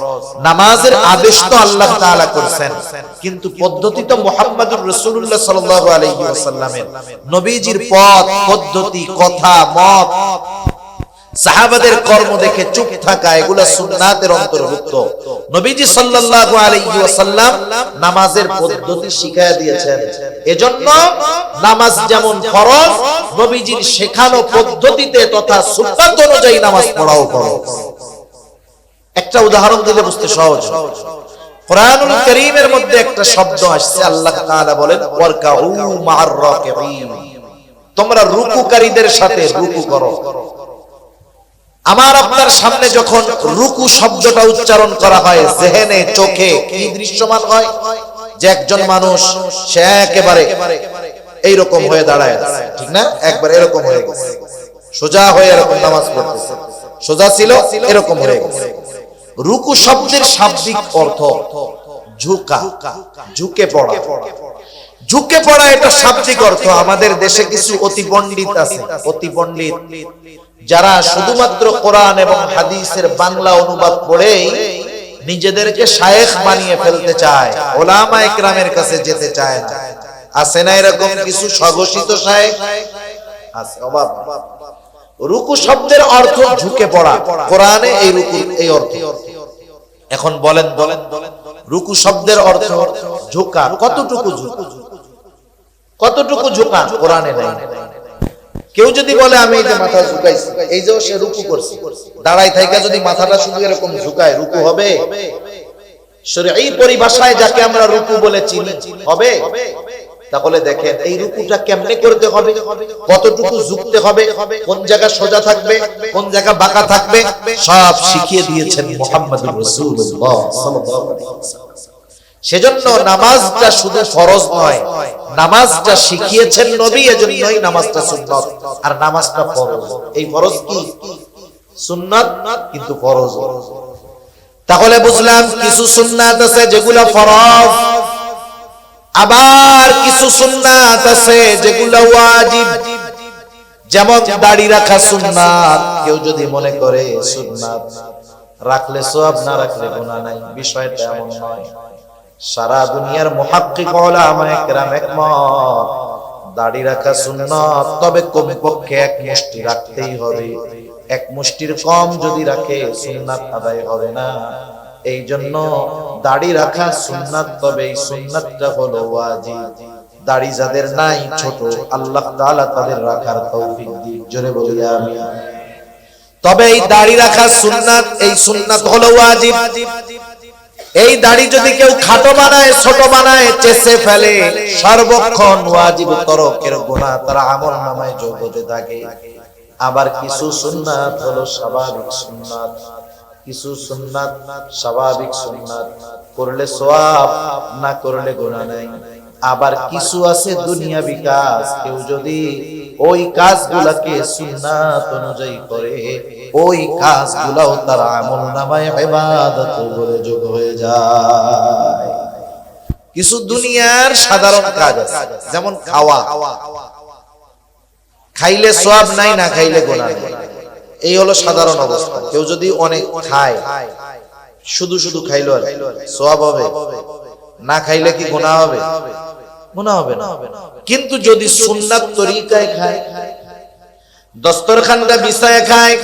নামাজের আদেশ তো আল্লাহ তাআলা করেছেন, কিন্তু পদ্ধতি তো মুহাম্মাদুর রাসূলুল্লাহ সাল্লাল্লাহু আলাইহি ওয়াসাল্লামের। নবীজির পথ, পদ্ধতি, কথা, মত, সাহাবাদের কর্ম দেখে চুপ থাকা, এগুলা সুন্নাতের অন্তর্ভুক্ত। নবীজি সাল্লাল্লাহু আলাইহি ওয়াসাল্লাম নামাজের পদ্ধতি শিখায়া দিয়েছেন। এজন্য নামাজ যেমন ফরজ, নবীজির শেখানো পদ্ধতিতে তথা সুন্নাত অনুযায়ী নামাজ পড়াও ফরজ। একটা উদাহরণ দিলে বুঝতে সহজ। কোরআনুল কারীমের মধ্যে একটা শব্দ আসছে, আল্লাহ তাআলা বলেন, ওয়ারকাউ মা'আর রাকিঈন, তোমরা রুকুকারীদের সাথে রুকু করো। আমার আপনার সামনে যখন রুকু শব্দটা উচ্চারণ করা হয়, জেহেনে, চোখে কি দৃশ্যমান হয়? যে একজন মানুষ সে একেবারে এইরকম হয়ে দাঁড়ায়, ঠিক না? একবার এরকম হয়ে গেছে, সোজা হয়ে এরকম নামাজ পড়তেছে, সোজা ছিল এরকম হয়ে গেছে। রুকু শব্দের শাব্দিক অর্থ ঝুঁকা, ঝুঁকে পড়া। ঝুঁকে পড়া এটা শাব্দিক অর্থ। আমাদের দেশে কিছু অতি পণ্ডিত আছে, অতি পণ্ডিত, যারা শুধুমাত্র কোরআন এবং হাদিসের বাংলা অনুবাদ পড়েই নিজেদেরকে শায়েখ বানিয়ে ফেলতে চায়, ওলামা ইকরামের কাছে যেতে চায় না। আছে না এরকম কিছু স্বঘোষিত শায়েখ? আছে, অভাব। রুকু শব্দের অর্থ ঝুঁকে পড়া, কোরআনে এই রুকু এই অর্থ। এখন বলেন রুকু শব্দের অর্থ ঝুঁকা, কতটুকু ঝুঁকা? কতটুকু ঝুঁকা কোরআনে নাই। কেউ যদি বলে আমি এই যে মাথা ঝুঁকাইছি, এই যে সে রুকু করছে, দাঁড়াই থাইকা যদি মাথাটা শুধু এরকম ঝুঁকায়, রুকু হবে? শরঈ পরিভাষায় যাকে আমরা রুকু বলে চিনি, হবে? তাহলে দেখেন এই রুকুটা কেমনে করতে হবে, কতটুকু ঝুঁকতে হবে, কোন জায়গা সোজা থাকবে, কোন জায়গা বাঁকা থাকবে, সব শিখিয়ে দিয়েছেন মুহাম্মাদুর রাসূলুল্লাহ সাল্লাল্লাহু আলাইহি ওয়াসাল্লাম। সেজন্য নামাজটা শুধু ফরজ নয়, নামাজটা শিখিয়েছেন নবী, এজন্যই নামাজটা সুন্নাত আর নামাজটা ফরজ। এই ফরজ কি? সুন্নাত, কিন্তু ফরজ। তাহলে বুঝলাম কিছু সুন্নাত আছে যেগুলো ফরজ, আবার কিছু সুন্নাত আছে যেগুলো ওয়াজিব। যেমন দাড়ি রাখা সুন্নাত। কেউ যদি মনে করে সুন্নাত রাখলে সওয়াব, না রাখলে গুনাহ নাই, বিষয়টা এমন নয়। সারা দুনিয়ার মুহাক্কিক উলামায়ে কেরাম একমত, দাড়ি রাখা সুন্নাত, তবে কমপক্ষে এক মুষ্টি রাখতেই হবে। এক মুষ্টির কম যদি রাখে সুন্নাত আদায় হবে না। এই জন্য দাড়ি রাখা সুন্নাত, তবে এই সুন্নাতটা হলো ওয়াজিব। দাড়ি যাদের নাই, ছোট, আল্লাহ তাআলা তাদের রাখার তৌফিক দিক, জোরে বলি আমিন। তবে এই দাড়ি রাখা সুন্নাত, এই সুন্নাত হলো ওয়াজিব। এই দাড়ি যদি কেউ খাটো বানায়, ছোট বানায়, চেঁচে ফেলে, সর্বক্ষণ ওয়াজিব তরকের গুনাহ তার আমলনামায় যোগ হতে থাকে। আবার কিছু সুন্নাত হলো স্বাভাবিক সুন্নাত, কিছু সুন্নাত স্বাভাবিক সুন্নাত করলে সওয়াব, না করলে গুনাহ নাই। আবার কিছু আছে দুনিয়াবি কাজ, কেউ যদি ওই কাজগুলোকে সুন্নাত অনুযায়ী করে, ওই কাজগুলোও তার আমলনামায় ইবাদত বলে যোগ হয়ে যায়। কিছু দুনিয়ার সাধারণ কাজ আছে, যেমন খাওয়া, খাইলে সওয়াব নাই, না খাইলে গুনাহ নাই, এই হলো সাধারণ অবস্থা। কেউ যদি অনেক খায়, শুধু শুধু খাইলো আর সওয়াব হবে, না খাইলে কি গুনাহ হবে? গুনাহ হবে না। কিন্তু যদি সুন্নাত তরিকায় খায়, দস্তরখানটা বিছায় খায়,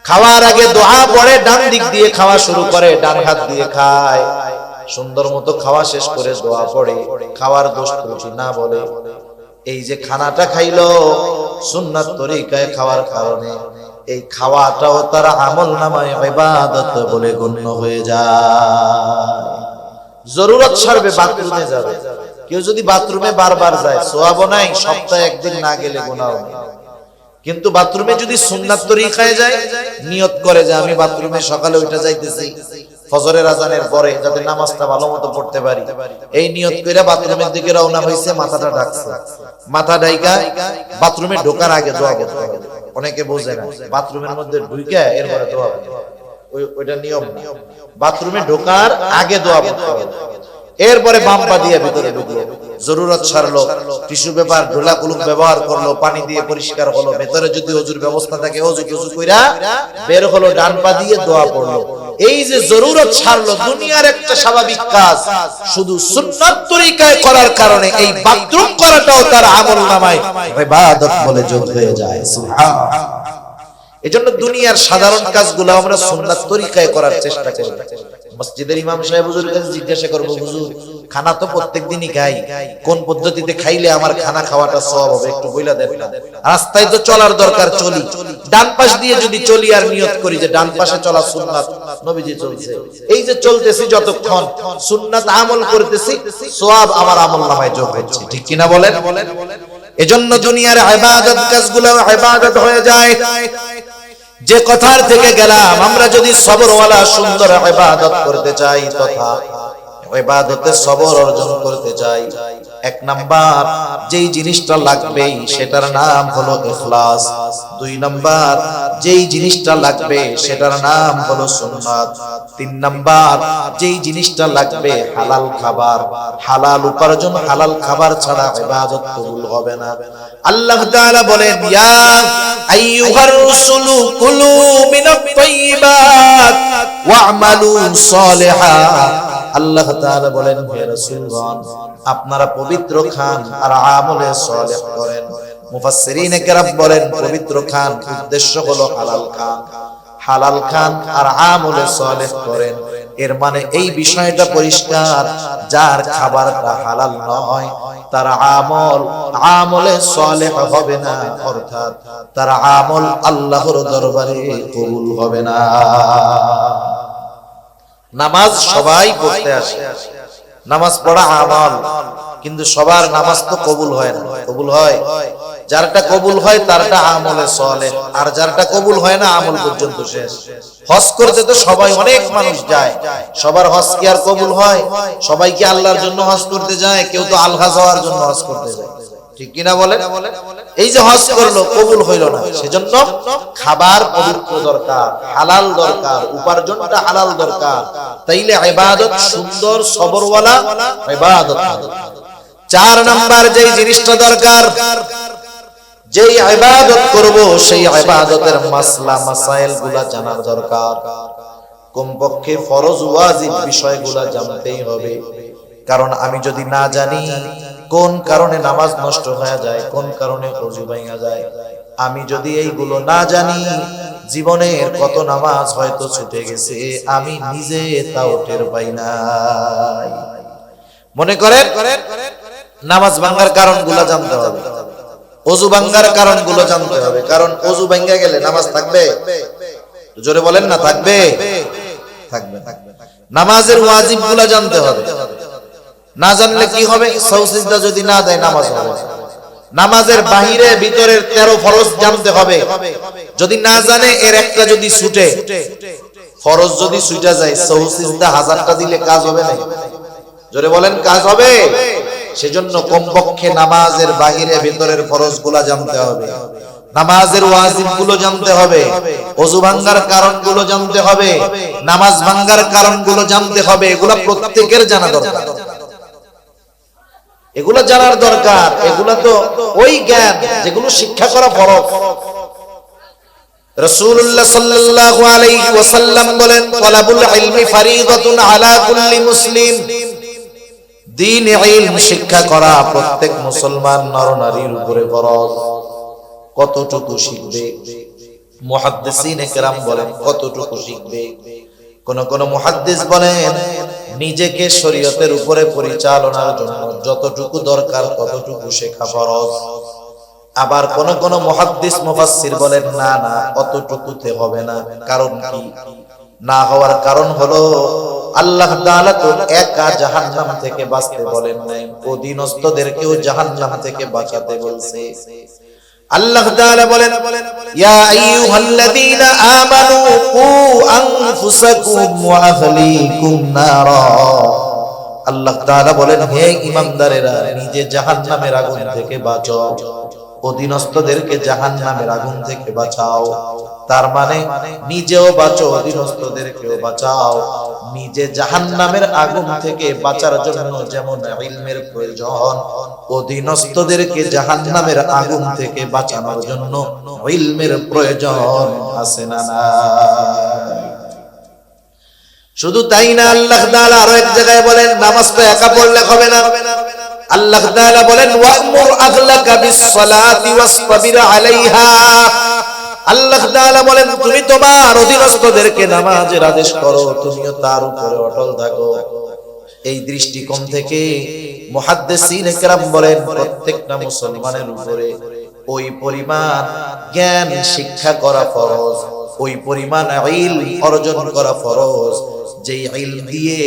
খাওয়ার আগে দোয়া পড়ে, ডান দিক দিয়ে খাওয়া শুরু করে, ডান হাত দিয়ে খায়, সুন্দর মতো খাওয়া শেষ করে দোয়া পড়ে, খাওয়ার দোষ ত্রুটি না বলে, এই যে খানাটা খাইলো সুন্নাত তরিকায় খাওয়ার কারণে, এই খাওয়াটাও তার আমলনামায় ইবাদত বলে গণ্য হয়ে যায়। জরুরত ছাড়বে বাথরুমে যাবে, কেউ যদি বাথরুমে বারবার যায়, সওয়াবও নাই, সপ্তাহে একদিন না গেলে গুনাহ নেই। কিন্তু বাথরুমে যদি সুন্নাত তরিকায় যায়, নিয়ত করে যে আমি বাথরুমে সকালে ওইটা যাইতেছি ফজরের আজানের পরে, যাতে নামাজটা ভালো মতো পড়তে পারি, এই নিয়ত করে বাথরুমের দিকে রওনা হইছে, মাথাটা ঢাকছে, মাথা ঢাইকা বাথরুমে ঢোকার আগে দোয়া করতে হবে। অনেকে বোঝে না, বাথরুমের মধ্যে ঢুকে এরপরে দোয়া করতে হবে, ওইটা নিয়ম না। বাথরুমে ঢোকার আগে দোয়া করতে হবে, এরপরে বাম পা দিয়ে ভিতরে ঢুকলো, জরুরত ছাড়লো, টিস্যু পেপার ঢোলা কুলুক ব্যবহার করলো, পানি দিয়ে পরিষ্কার হলো, ভেতরে যদি ওযুর ব্যবস্থা থাকে ওযু কইরা বের হলো, ডান পা দিয়ে দোয়া পড়লো। এই যে জরুরত ছাড়লো, দুনিয়ার একটা স্বাভাবিক কাজ, শুধু সুন্নাত তরিকায় করার কারণে এই বাথরুম করাটাও তার আমলনামায় ইবাদত বলে যোগ হয়ে যায়। সুবহানাল্লাহ। এজন্য দুনিয়ার সাধারণ কাজগুলো আমরা সুন্নাত তরিকায় করার চেষ্টা করি। মসজিদের ইমাম সাহেব হুজুরের কাছে জিজ্ঞাসা করব, হুজুর খানা তো প্রত্যেকদিনই খাই, কোন পদ্ধতিতে খাইলে আমার খানা খাওয়াটা সওয়াব হবে একটু বইলা দেন না। রাস্তায় তো চলার দরকার, চলি, ডান পাশ দিয়ে যদি চলি আর নিয়ত করি যে ডান পাশে চলা সুন্নাত, নবীজি চলছে, এই যে চলতেছি যতক্ষণ সুন্নাত আমল করতেছি, সওয়াব আমার আমলনামায় যোগ হচ্ছে, ঠিক কি না বলেন? এজন্য দুনিয়ার ইবাদত কাজগুলো ইবাদত হয়ে যায়। যে কথার থেকে গেলাম, আমরা যদি সবরওয়ালা সুন্দর ইবাদত করতে চাই, তথা ইবাদতে সবর অর্জন করতে চাই, এক নাম্বার যেই জিনিসটা লাগবে সেটার নাম হলো ইখলাস, দুই নাম্বার যেই জিনিসটা লাগবে সেটার নাম হলো সুন্নাত, তিন নাম্বার যেই জিনিসটা লাগবে হালাল খাবার, হালাল উপার্জন, হালাল খাবার ছাড়া ইবাদত কবুল হবে না। আল্লাহ তাআলা বলেন, ইয়া আইয়ুহার রাসূলু কুলু মিনাত তাইয়্যিবাত ওয়া'মালু সালিহান। আল্লাহ তাআলা বলেন, হে রাসূলগণ, আপনারা পবিত্র খান আর আমলে সালেহ করেন। মুফাসসিরিনে কেরাম বলেন, পবিত্র খান উদ্দেশ্য হলো হালাল খান, হালাল খান আর আমলে সালেহ করেন। এর মানে এই বিষয়টা পরিষ্কার, যার খাবারটা হালাল নয় তার আমলে সালেহ হবে না, অর্থাৎ তার আমল আল্লাহর দরবারে কবুল হবে না। নামাজ সবাই পড়তে আসে, নামাজ পড়া আমল, কিন্তু সবার নামাজ তো কবুল হয় না। কবুল হয় যারটা কবুল হয় তারটা আমলে সালেহ, আর যারটা কবুল হয় না আমল পর্যন্ত শেষ। হজ করতে তো সবাই, অনেক মানুষ যায়, সবার হজ কি আর কবুল হয়? সবাই কি আল্লাহর জন্য হজ করতে যায়? কেউ তো আলহাজ হওয়ার জন্য হজ করতে যায়, ঠিক কিনা বলেন? এই যে হজ করলো, কবুল হইল না, সেজন্য খাবার পবিত্র দরকার, হালাল দরকার, উপার্জনটা হালাল দরকার, তাইলে ইবাদত সুন্দর সবরওয়ালা ইবাদত হবে। চার নাম্বার যেই জিনিসটা দরকার, যেই ইবাদত করব সেই ইবাদতের মাসলা মাসাইল গুলা জানার দরকার। কমপক্ষে ফরজ ওয়াজিব বিষয়গুলা জানতেই হবে, কারণ আমি যদি না জানি কোন কারণে নামাজ নষ্ট হয়ে যায়, কোন কারণে ওযু ভেঙে যায়, আমি যদি এইগুলো না জানি, জীবনের কত নামাজ হয়তো ছুটে গেছে, আমি নিজে তাও টের পাই নাই। মনে করেন নামাজ ভাঙার কারণগুলো জানতে হবে, ওযু ভাঙার কারণগুলো জানতে হবে, কারণ ওযু ভেঙে গেলে নামাজ থাকবে? জোরে বলেন না, থাকবে? থাকবে। নামাজের ওয়াজিব গুলা জানতে হবে, না জানলে কি হবে? সাহু সিজদা যদি না দেয় নামাজ হবে না। নামাজের বাহিরে ভিতরের 13 ফরজ জানতে হবে, যদি না জানে এর একটা যদি ছুটে, ফরজ যদি ছুটা যায়, সাহু সিজদা 1000টা দিলে কাজ হবে না? জোরে বলেন, কাজ হবে? সেজন্য কমপক্ষে নামাজের বাহিরে ভিতরের ফরজ গুলা জানতে হবে, নামাজের ওয়াজিব গুলো জানতে হবে, ওযু ভাঙ্গার কারণ গুলো জানতে হবে, নামাজ ভাঙ্গার কারণ গুলো জানতে হবে। এগুলা প্রত্যেকের জানা দরকার, এগুলো জানার দরকার। এগুলো তো ওই জ্ঞান যেগুলো শিক্ষা করা ফরজ। রাসূলুল্লাহ সাল্লাল্লাহু আলাইহি ওয়াসাল্লাম বলেন, তালাবুল ইলমি ফারিদাতুন আলা কুল্লি মুসলিম। দ্বীন ইলম শিক্ষা করা প্রত্যেক মুসলমান নরনারীর উপরে ফরজ। কতটুকু শিখবে? মুহাদ্দিসিনে কেরাম বলেন কতটুকু শিখবে। কোন কোন মুহাদ্দিস বলেন নিজেকে শরীয়তের উপরে পরিচালনার জন্য যতটুকু দরকার ততটুকু শেখা ফরজ। আবার কোন কোন মুহাদ্দিস মুফাসসির বলেন না না, অতটুকুতে হবে না। কারণ কি? না হওয়ার কারণ হলো আল্লাহ তাআলা তো একা জাহান্নাম থেকে বাঁচতে বলেন নাই, অধীনস্থদেরকেও জাহান্নাম থেকে বাঁচাতে বলছে। আল্লাহ তাআলা বলেন, ইয়া আইয়ুহাল্লাযীনা আমানু কু আনফুসাকুম ওয়া আহলিকুম নারা। আল্লাহ তাআলা বলেন, হে ঈমানদারেরা, নিজে জাহান্নামের আগুন থেকে বাঁচাও, অধীনস্থদেরকে জাহান্নামের আগুন থেকে বাঁচাও। তার মানে নিজেও বাঁচো, অধীনস্থদেরকেও বাঁচাও। নিজে জাহান্নামের আগুন থেকে বাঁচার জন্য যেমন ইলমের প্রয়োজন, অধীনস্থদেরকে জাহান্নামের আগুন থেকে বাঁচানোর জন্য ইলমের প্রয়োজন আছে না না? শুধু তাই না, আল্লাহ তাআলা আরো এক জায়গায় বলেন, নামাজটা একা পড়লে হবে না। আল্লাহ তাআলা বলেন, ওয়া'মুর আহলাকা বিস-সালাতি ওয়াসতাবির আলাইহা। আল্লাহ তাআলা বলেন, তুমি তোমার অধীনস্থদেরকে নামাজের আদেশ করো, তুমিও তার উপরে অটল থাকো। এই দৃষ্টিকোণ থেকে মুহাদ্দিসিনে কেরাম বলেন প্রত্যেকটা মুসলমানের উপরে ওই পরিমাণ জ্ঞান শিক্ষা করা ফরজ, ওই পরিমাণ ইলম অর্জন করা ফরজ, যে ইলম দিয়ে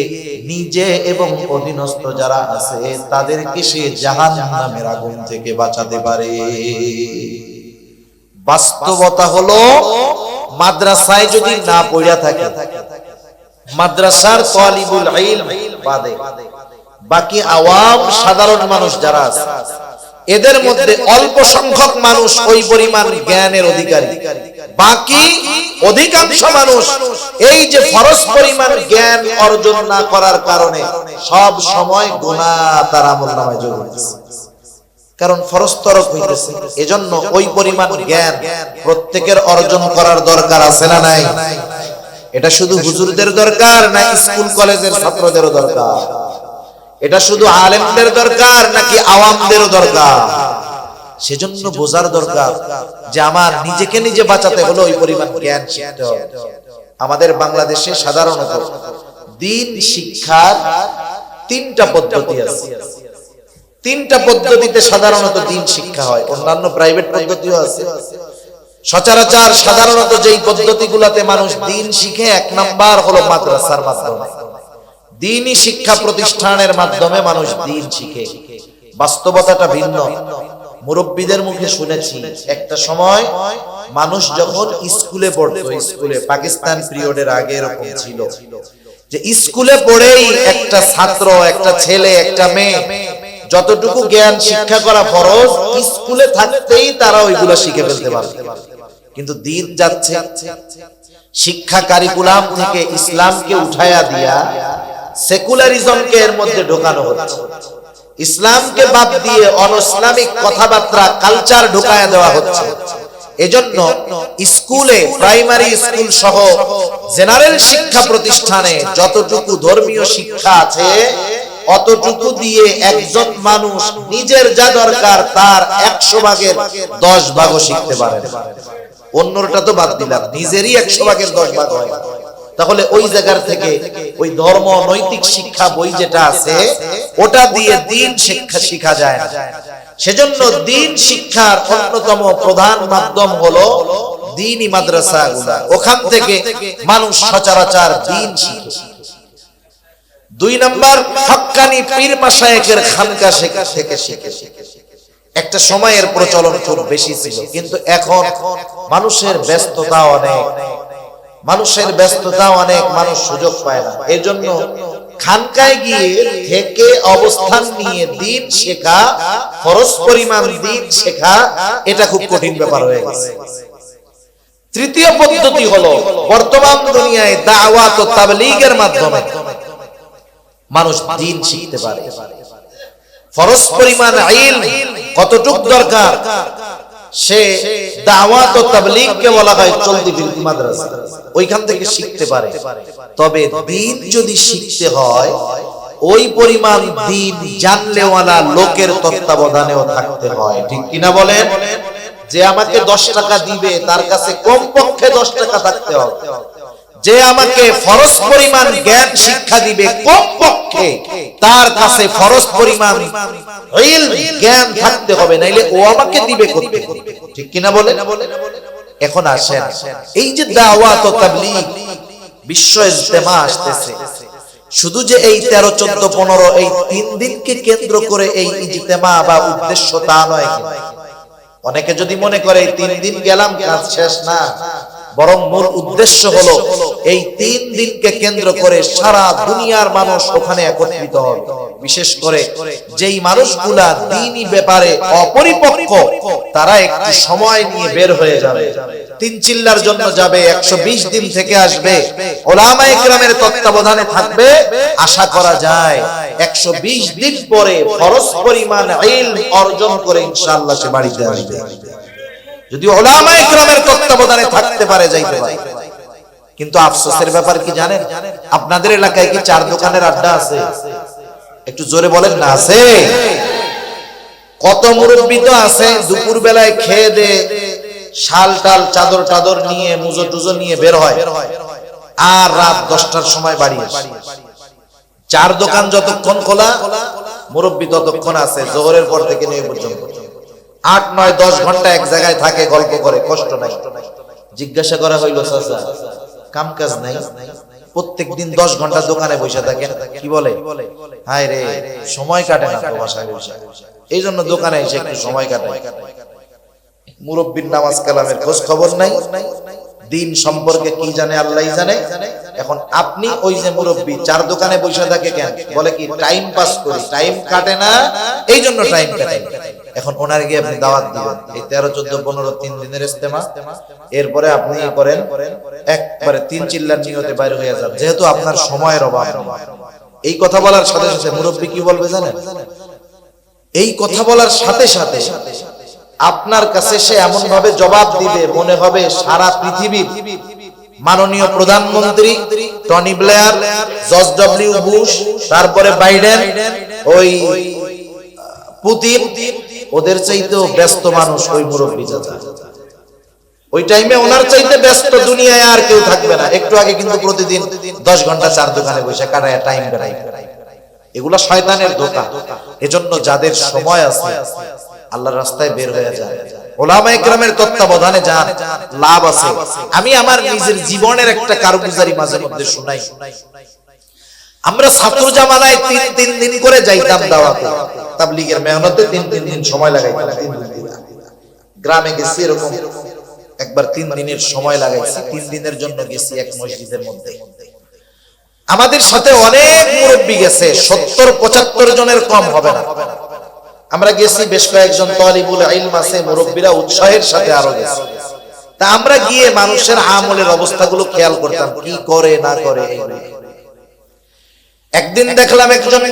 নিজে এবং অধীনস্থ যারা আছে তাদেরকে সে জাহান্নামের আগুন থেকে বাঁচাতে পারে। বাস্তবতা হলো মাদ্রাসায় যদি না পড়া থাকে, মাদ্রাসার তালিবুল ইলম বাদে বাকি আওয়াম সাধারণ মানুষ যারা আছে, এদের মধ্যে অল্প সংখ্যক মানুষ ওই পরিমাণ জ্ঞানের অধিকারী। বাকি অধিকাংশ মানুষ এই যে ফরজ পরিমাণ জ্ঞান অর্জন না করার কারণে সব সময় গুনাহ তার আমলনামায় যোগ হইতেছে, কারণ ফরজ তরক হইতেছে। এজন্য ওই পরিমাণ জ্ঞান প্রত্যেকের অর্জন করার দরকার আছে না নাই? এটা শুধু হুজুরদের দরকার না স্কুল কলেজের ছাত্রদেরও দরকার? এটা শুধু আলেমদের দরকার নাকি আওয়ামদেরও দরকার? সেজন্য বোঝার দরকার যে আমার নিজেকে নিজে বাঁচাতে হলো ওই পরিমাণ জ্ঞান শিখতে হবে। আমাদের বাংলাদেশে সাধারণত দ্বীন শিক্ষার 3টা পদ্ধতি আছে। 3টা পদ্ধতিতে সাধারণত দ্বীন শিক্ষা হয়, অন্যান্য প্রাইভেট পদ্ধতিও আছে। সচরাচর সাধারণত যেই পদ্ধতিগুলোতে মানুষ দ্বীন শিখে, 1 নাম্বার হলো মাদ্রাসার মাধ্যমে, দ্বীনি শিক্ষা প্রতিষ্ঠানের মাধ্যমে মানুষ দ্বীন শিখে। বাস্তবতাটা ভিন্ন। মুরব্বীদের মুখে শুনেছি একটা সময় মানুষ যখন স্কুলে পড়তো, স্কুলে পাকিস্তান পিরিয়ডের আগে এরকম ছিল যে স্কুলে পড়েই একটা ছাত্র, একটা ছেলে, একটা মেয়ে যতটুকু জ্ঞান শিক্ষা করা ফরজ, স্কুলে থাকতেই তারা ওইগুলো শিখে ফেলতে পারে। কিন্তু দিন যাচ্ছে শিক্ষা কারিকুলাম থেকে ইসলামকে উঠায়া দিয়া সেকুলারিজমকে এর মধ্যে ঢোকানো হচ্ছে, ইসলামকে বাদ দিয়ে অনইসলামিক কথাবার্তা কালচার ঢোকায়া দেওয়া হচ্ছে। এজন্য স্কুলে, প্রাইমারি স্কুল সহ জেনারেল শিক্ষা প্রতিষ্ঠানে যতটুকু ধর্মীয় শিক্ষা আছে অতটুকু দিয়ে একজন মানুষ নিজের যা দরকার তার 100 ভাগের 10 ভাগও শিখতে পারে। অন্যটা তো বাদ দিলাম, নিজেরই 100 ভাগের 10 ভাগ হয়। তাহলে ওই জায়গার থেকে ওই ধর্ম নৈতিক শিক্ষা বই যেটা আছে ওটা দিয়ে দ্বীন শিক্ষা শেখা যায়। সেজন্য দ্বীন শিক্ষার অন্যতম প্রধান মাধ্যম হলো দ্বীনি মাদ্রাসাগুলো। ওখান থেকে মানুষ সচরাচর দ্বীন শিখে। দুই নাম্বার হক্কানি পীর মাশায়েখের খানকা থেকে শিখে একটা সময়ের প্রচলন খুব বেশি ছিল, কিন্তু এখন মানুষের ব্যস্ততা অনেক, মানুষ সুযোগ পায় না। এজন্য খানকায় গিয়ে থেকে অবস্থান নিয়ে দিন শেখা, ফরজ পরিমাণ দিন শেখা, এটা খুব কঠিন ব্যাপার হয়ে গেছে। তৃতীয় পদ্ধতি হলো বর্তমান দুনিয়ায় দাওয়াত ও তাবলীগের মাধ্যমে মানুষ দিন শিখতে পারে। ফরজ পরিমাণ ইলম কতটুকু দরকার, সে দাওয়াত ও তাবলীগকে বলা হয় চলতি ফিরতি মাদ্রাসা, ওইখান থেকে শিখতে পারে। তবে দিন যদি শিখতে হয়, ওই পরিমাণ দিন জানলেওয়ালা লোকের তত্ত্বাবধানেও থাকতে হয়। ঠিক কিনা বলেন? যে আমাকে 10 টাকা দিবে তার কাছে কমপক্ষে 10 টাকা থাকতে হবে। যে আমাকে ফরজ পরিমাণ জ্ঞান শিক্ষা দিবে কমপক্ষে তার কাছে ফরজ পরিমাণ ইলম জ্ঞান থাকতে হবে, নাইলে ও আমাকে দিবে কোথেকে? ঠিক কিনা বলেন? এখন আসেন, এই যে দাওয়াত ও তাবলীগ বিশ্ব ইজতেমা আসতেছে, শুধু যে এই 13, 14, 15 এই 3 দিনকে কেন্দ্র করে এই ইজতেমা বা উদ্দেশ্য তা নয়। অনেকে যদি মনে করে এই 3 দিন গেলাম কাজ শেষ, না, বরং মূল উদ্দেশ্য হলো এই 3 দিনকে কেন্দ্র করে সারা দুনিয়ার মানুষ ওখানে একত্রিত হবে। বিশেষ করে যেই মানুষগুলা দ্বীনি ব্যাপারে অপরিপক্ক, তারা একটু সময় নিয়ে বের হয়ে যাবে, 3 চিল্লার জন্য যাবে, 120 দিন থেকে আসবে, উলামায়ে কেরামের তত্ত্বাবধানে থাকবে। আশা করা যায় 120 দিন পরে ফরজ পরিমাণ ইলম অর্জন করে ইনশাআল্লাহ সে বাড়িতে আসবে, যদি উলামায়ে কেরামের তত্ত্বাবধানে থাকতে পারে, যাইতে পারে। কিন্তু আফসোসের ব্যাপার কি জানেন? আপনাদের এলাকায় কি 4 দোকানের আড্ডা আছে? একটু জোরে বলেন না, আছে? কত মুরব্বি তো আছে দুপুর বেলায় খেয়ে দে শাল টাল চাদর টাদর নিয়ে মুজো টুজো নিয়ে বের হয়, আর রাত 10টার সময় বাড়ি আসে। 4 দোকান যতক্ষণ খোলা, মুরব্বি ততক্ষণ আছে, যোহরের পর থেকে নিয়ে পর্যন্ত 8, 9, 10 ঘন্টা এক জায়গায় থাকে, গল্প করে, কষ্ট নাই। জিজ্ঞাসা করা হইল, চাচা কাম কাজ নাই, প্রত্যেকদিন 10 ঘন্টা দোকানে বসে থাকেন, কি বলে? হায় রে, সময় কাটে না তো বাসায় বসে, এই জন্য দোকানে এসে একটু সময় কাটে। মুরব্বির নামাজ কালামের খোঁজ খবর নাই, দিন সম্পর্কে কি জানে আল্লাহই জানে। এখন আপনি ওই যে মুরব্বি 4 দোকানে বসে থাকে কেন? বলে কি টাইম পাস করি, টাইম কাটে না, এই জন্য টাইম কাটে। এখন ওনার গিয়ে আপনি দাওয়াত দিবেন, এই 13, 14, 15 3 দিনের ইজতেমা, এরপরে আপনি করেন একবারে 3 চিল্লার নিয়তে বাইরে হয়ে যান, যেহেতু আপনার সময়ের অভাব। এই কথা বলার সাথে সাথে মুরব্বি কি বলবে জানেন? এই কথা বলার সাথে সাথে আপনার কাছে সে এমন ভাবে জবাব দিবে, মনে হবে সারা পৃথিবীর মাননীয় প্রধানমন্ত্রী Tony Blair, George W Bush, তারপরে বাইডেন, ওই পুতিন, ওদের চাইতেও ব্যস্ত মানুষ ওই মুরব্বি চাচা। ওই টাইমে ওনার চাইতে ব্যস্ত দুনিয়ায় আর কেউ থাকবে না। একটু আগে কিন্তু প্রতিদিন 10 ঘন্টা 4 দোকানে বসে কাটায় টাইম কাটায়। এগুলা শয়তানের ধোঁকা। এজন্য যাদের সময় আছে আল্লাহর রাস্তায় বের হয়ে যায়, উলামায়ে কেরামের তত্ত্বাবধানে যান, লাভ আছে। আমি আমার নিজের জীবনের একটা কারগুজারি মাঝে মধ্যে শুনাই। আমরা ছাত্র জামানায় 3 দিন করে যাইতাম দাওয়াতে, তাবলীগের মেহনতে 3 দিন সময় লাগাইতাম। গ্রামে গেছি এরকম একবার 3 দিনের সময় লাগাইছি, 3 দিনের জন্য গেছি এক মসজিদের মধ্যে। আমাদের সাথে অনেক মুরব্বি গেছে, 70-75 জনের কম হবে না। আমরা গেছি, বেশ কয়েকজন তালিবুল ইলম আছে, মুরব্বিরা উৎসাহের সাথে আরো গেছে। তা আমরা গিয়ে মানুষের আমলের অবস্থাগুলো খেয়াল করতাম, কি করে না করে। একদিন দেখলাম একজন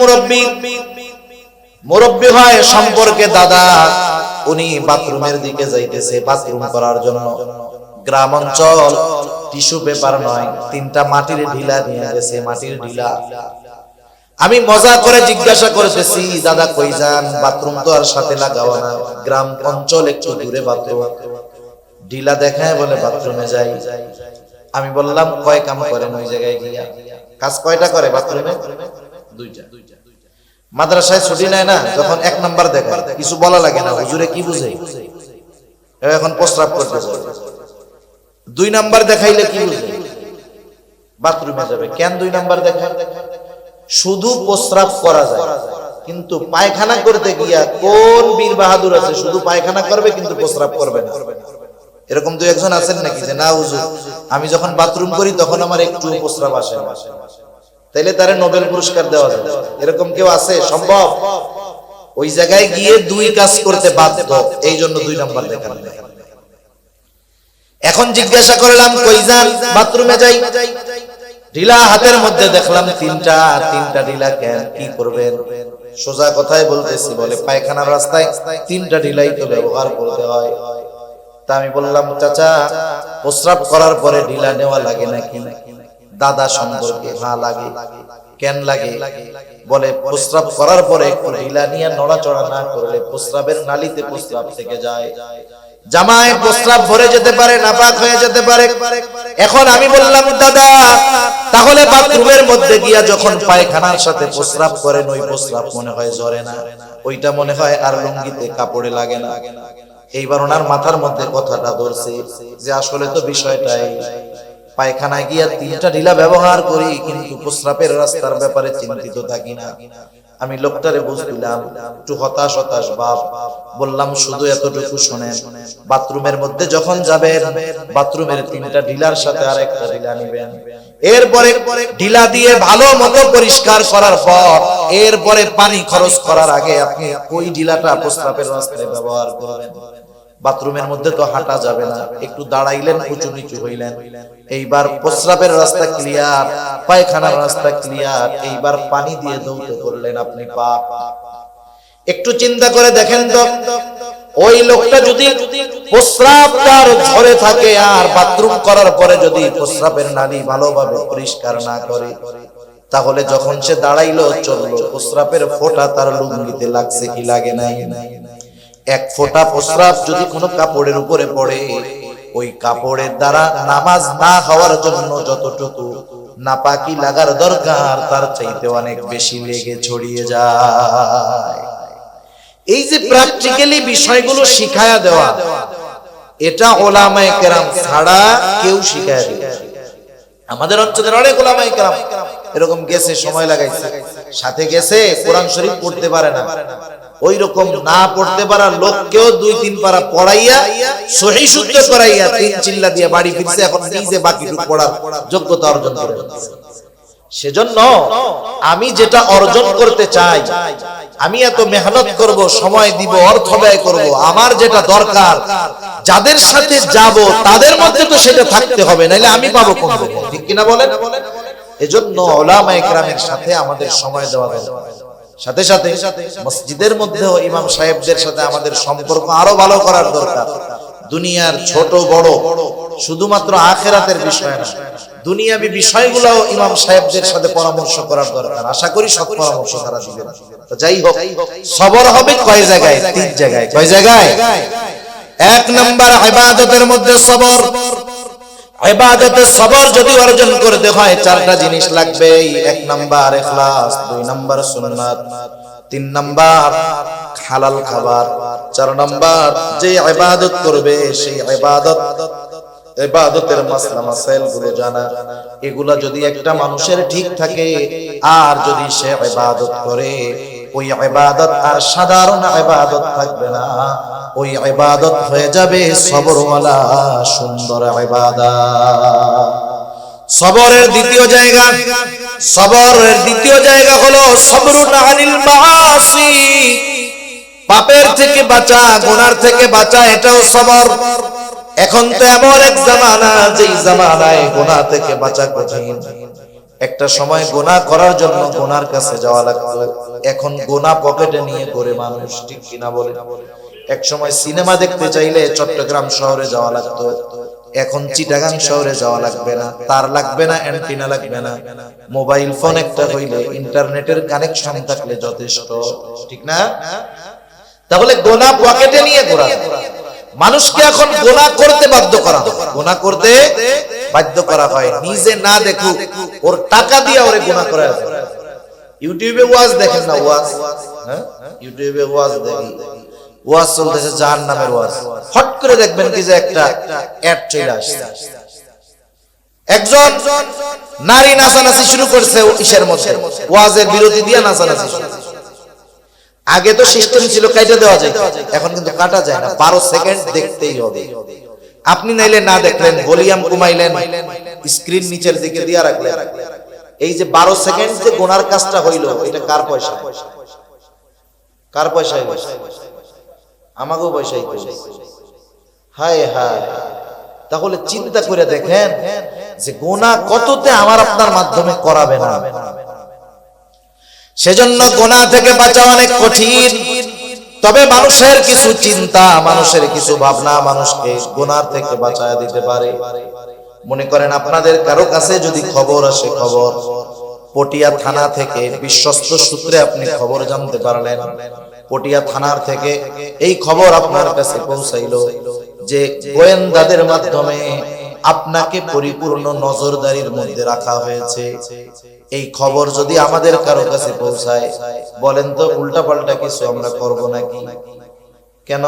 মুরব্বি হয় সম্পর্কে দাদা, উনি বাথরুমের দিকে যাইতেছে বাথরুম করার জন্য। গ্রাম অঞ্চল, টিস্যু পেপার নয়, 3টা মাটির ঢিলা নিয়ে গেছে, মাটির ঢিলা। আমি মজা করে জিজ্ঞাসা করতেছি, দাদা কই যান? বাথরুম তো আর সাথে লাগাও না, গ্রাম অঞ্চল, একটু দূরে বাথরুম। ঢিলা দেখায় বলে বাথরুমে যাই। আমি বললাম কয় কাম করেন ওই জায়গায় গিয়া? কাজ কয়টা করে বাথরুমে? 2টা। মাদ্রাসায় ছুটি নেয় না, যখন 1 নাম্বার দেখায় কিছু বলা লাগে না, হুজুরে কি বুঝে, এখন প্রস্রাব করতে যায়। 2 নাম্বার দেখাইলে কি বুঝে? বাথরুমে যাবে। কেন 2 নাম্বার দেখায়? শুধু প্রস্রাব করা যায়, কিন্তু পায়খানা করতে গিয়া কোন বীর বাহাদুর আছে শুধু পায়খানা করবে কিন্তু প্রস্রাব করবে না? এরকম দুই একজন আছেন নাকি যে না হুজুর আমি যখন বাথরুম করি তখন আমার একটু প্রস্রাব আসে না, তাইলে তারে নোবেল পুরস্কার দেওয়া যাবে? এরকম কেউ আছে? সম্ভব? ওই জায়গায় গিয়ে দুই কাজ করতে বাধ্য, এই জন্য 2 নাম্বার দেখান। এখন জিজ্ঞাসা করলাম কই যান? বাথরুমে যাই। ঢিলা হাতের মধ্যে দেখলাম তিনটা ঢিলা। কেন, কি করবেন? সোজা কথাই বলতেছি, বলে পায়খানার রাস্তায় 3টা ঢিলাই তো ব্যবহার করতে হয়। তা আমি বললাম চাচা প্রস্রাব করার পরে ঢিলা নেওয়া লাগে নাকি? দাদা সম্পর্কে হ্যাঁ লাগে। কেন লাগে? বলে প্রস্রাব করার পরে একটু ঢিলা নিয়ে নড়াচড়া না করলে প্রস্রাবের নালীতে প্রস্রাব থেকে যায়, জামায় প্রস্রাব ভরে যেতে পারে, নাপাক হয়ে যেতে পারে। এখন আমি বললাম দাদা তাহলে বাথরুমের মধ্যে গিয়া যখন পায়খানার সাথে প্রস্রাব করেন ওই প্রস্রাব মনে হয় ঝরে না, ওইটা মনে হয় আর লুঙ্গিতে কাপড়ে লাগে না। এইবার ওনার মাথার মধ্যে কথাটা ধরছে যে আসলে তো বিষয়টাই, পায়খানায় গিয়া 3টা ঢিলা ব্যবহার করি কিন্তু প্রস্রাবের রাস্তার ব্যাপারে চিন্তিত থাকি না। আমি লোকটারে বুঝলাম একটু হতাশ ভাব। বললাম শুধু এতটুকু শোনেন, বাথরুমের মধ্যে যখন যাবেন বাথরুমের 3টা ঢিলার সাথে আরেকটা ঢিলা নিবেন, এরপরে ঢিলা দিয়ে ভালো মতো পরিষ্কার করার পর এরপরে পানি খরচ করার আগে আপনি ওই ঢিলাটা প্রস্রাবের রাস্তায় ব্যবহার করবেন। বাথরুমের মধ্যে তো হাঁটা যাবে না, একটু দাঁড়াইলেন, উঁচু নিচু হইলেন, এইবার প্রস্রাবের রাস্তা ক্লিয়ার, পায়খানার রাস্তা ক্লিয়ার, এইবার পানি দিয়ে ধৌত করলেন আপনি পাপ। একটু চিন্তা করে দেখেন তো, ওই লোকটা যদি প্রস্রাব তার ঝরে থাকে আর বাথরুম করার পরে যদি প্রস্রাবের নালী ভালোভাবে পরিষ্কার না করে, তাহলে যখন সে দাঁড়াইলো চললো প্রস্রাবের ফোঁটা তার লুঙ্গিতে লাগছে কি লাগে নাই? এক ফোঁটা প্রস্রাব যদি কোনো কাপড়ের উপরে পড়ে, ওই কাপড়ের দ্বারা নামাজ না হওয়ার জন্য যতটুকু নাপাকি লাগার দরকার তার চাইতে অনেক বেশি লেগে ছড়িয়ে যায়। এই যে প্র্যাকটিক্যালি বিষয়গুলো শিখায়া দেওয়া, এটা ওলামায়ে কেরাম ছাড়া কেউ শিখায় দেয়। আমাদের অঞ্চলের অনেক ওলামায়ে কেরাম এরকম গেছে, সময় লাগাইছে, সাথে গেছে কোরআন শরীফ পড়তে পারে না, ওই রকম না পড়তে পারা লোককেও 2-3 পারা পড়াইয়া সহিহ শুদ্ধ করাইয়া 3 চিল্লা দিয়ে বাড়ি ফিরছে, এখন নিজে বাকিটুকু পড়ার যোগ্যতা অর্জন করে ফেলছে। সেজন্য আমি যেটা অর্জন করতে চাই, আমি এত মেহনত করব, সময় দিব, অর্থ ব্যয় করব, আমার যেটা দরকার যাদের সাথে যাব তাদের মধ্যে তো সেটা থাকতে হবে, নাইলে আমি পাবো কোন? ঠিক কিনা বলেন? এজন্য উলামায়ে কেরামের সাথে আমাদের সময় দেওয়া দরকার। সাথে সাথে মসজিদের মধ্যেও ইমাম সাহেবদের সাথে আমাদের সম্পর্ক আরো ভালো করার দরকার। দুনিয়ার ছোট বড় শুধুমাত্র আখিরাতের বিষয় না, দুনিয়াবি বিষয়গুলোও ইমাম সাহেবদের সাথে পরামর্শ করার দরকার। আশা করি সব পরামর্শ তারা দিবেন। তো যাই হোক, সবর হবে কয় জায়গায়? 3 জায়গায়। কয় জায়গায়? 1 নাম্বার ইবাদতের মধ্যে সবর। ইবাদতে সবর যদি অর্জন করতে হয় 4টা জিনিস লাগবে। 1 নাম্বার ইখলাস, 2 নাম্বার সুন্নাত, 3 নাম্বার হালাল খাবার, 4 নাম্বার যে ইবাদত করবে সেই ইবাদতের মাসলা মাসাইল গুলো জানা। এগুলা যদি একটা মানুষের ঠিক থাকে আর যদি সে ইবাদত করে, ওই ইবাদত আর সাধারণ ইবাদত থাকবে না, ওই ইবাদত হয়ে যাবে সবরওয়ালা সুন্দর ইবাদত। সবরের দ্বিতীয় জায়গা হলো সবরুন আনিল মাআসি, পাপের থেকে বাঁচা, গুনার থেকে বাঁচা, এটাও সবর। এখন তো এমন এক জামানা, যেই জামানায় গুনাহ থেকে বাঁচা কঠিন। একটা সময় গুনাহ করার জন্য গুনার কাছে যাওয়া লাগতো, এখন গুনাহ পকেটে নিয়ে ঘুরে মানুষ। ঠিক কিনা বলে? এক সময় সিনেমা দেখতে চাইলে চট্টগ্রাম শহরে যাওয়া লাগতো, এখন চিটাগাং শহরে যাওয়া লাগবে না, তার লাগবে না, অ্যান্টিনা লাগবে না, মোবাইল ফোন একটা হইলে ইন্টারনেটের কানেকশন থাকলে যথেষ্ট। ঠিক না? তাহলে গুনাহ পকেটে নিয়ে ঘোরা, মানুষকে এখন গুনাহ করতে বাধ্য করা হয়, গুনাহ করতে বাধ্য করা হয়। নিজে না দেখুক, ওর টাকা দিয়ে ওরে গুনাহ করা হয়। ইউটিউবে ওয়াজ দেখেন না? ওয়াজ, হ্যাঁ, ইউটিউবে ওয়াজ দেখি, ওয়াজ চলতেছে জাহান্নামের ওয়াজ, হট করে দেখবেন কি যে একটা অ্যাড চলে আসছে, একজন নারী নাচানাচি শুরু করছে ইসের মধ্যে, ওয়াজের বিরতি দিয়ে নাচানাচি শুরু। আগে তো সিস্টেম ছিল কাটা দেওয়া যায়, এখন কিন্তু কাটা যায় না, 12 সেকেন্ড দেখতেই হবে। আপনি নাইলে না দেখলেন, ভলিউম কমাইলেন, স্ক্রিন নিচের দিকে দিয়ে রাখলেন, এই যে 12 সেকেন্ড যে গুনার কাজটা হইলো, এটা কার পয়সা? কার পয়সায়? আমাকেও পয়সাই তো। হায় হায়, তাহলে চিন্তা করে দেখেন যে গুনাহ কততে আমার আপনার মাধ্যমে করাবে না। সেজন্য গুনাহ থেকে বাঁচা অনেক কঠিন। তবে মানুষের কিছু চিন্তা, মানুষের কিছু ভাবনা মানুষকে গুনাহ থেকে বাঁচায় দিতে পারে। মনে করেন আপনাদের কারো কাছে যদি খবর আসে, খবর পটিয়া থানা থেকে বিশ্বস্ত সূত্রে আপনি খবর জানতে পারলেন, পটিয়া থানার থেকে এই খবর আপনার কাছে পৌঁছাইলো যে গোয়েন্দাদের মাধ্যমে আপনাকে পরিপূর্ণ নজরদারির মধ্যে রাখা হয়েছে। এই খবর যদি আমাদের কারো কাছে পৌঁছায়, বলেন তো উল্টাপাল্টা কিছু আমরা করব নাকি? কেন?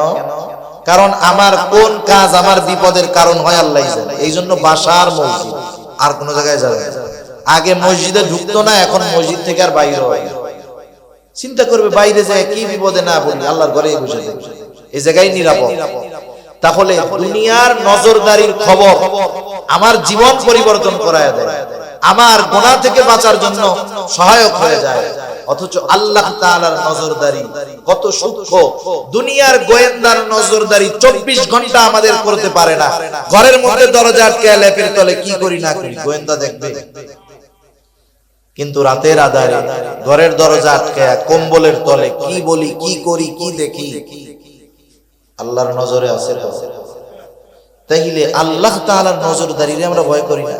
কারণ আমার কোন কাজ আমার বিপদের কারণ হয় আল্লাহই জানে। এই জন্য বাসার মসজিদ, আর কোন জায়গায় যাবে না। আগে মসজিদে ঢুকতো না, এখন মসজিদ থেকে আর বাইরে হয়। চিন্তা করবে বাইরে যায় কি বিপদে না পড়ি, আল্লাহর ঘরেই বসে থাকি, এই জায়গায় নিরাপদ। তাহলে দুনিয়ার নজরদারির খবর আমার জীবন পরিবর্তন করায় দেয়, আমার গুনাহ থেকে বাঁচার জন্য সহায়ক হয়ে যায়। অথচ আল্লাহ তাআলার নজরদারি কত সূক্ষ্ম। দুনিয়ার গোয়েন্দার নজরদারি 24 ঘন্টা আমাদের করতে পারে না। ঘরের মধ্যে দরজা আটকে লেপের তলে কি করি না করি গোয়েন্দা দেখবে, কিন্তু রাতের আঁধারে ঘরের দরজা আটকে কম্বলের তলে কি বলি, কি করি, কি দেখি, আল্লাহর নজরে আছে। তাইলে আল্লাহ তাআলার নজরদারিরে আমরা ভয় করি না।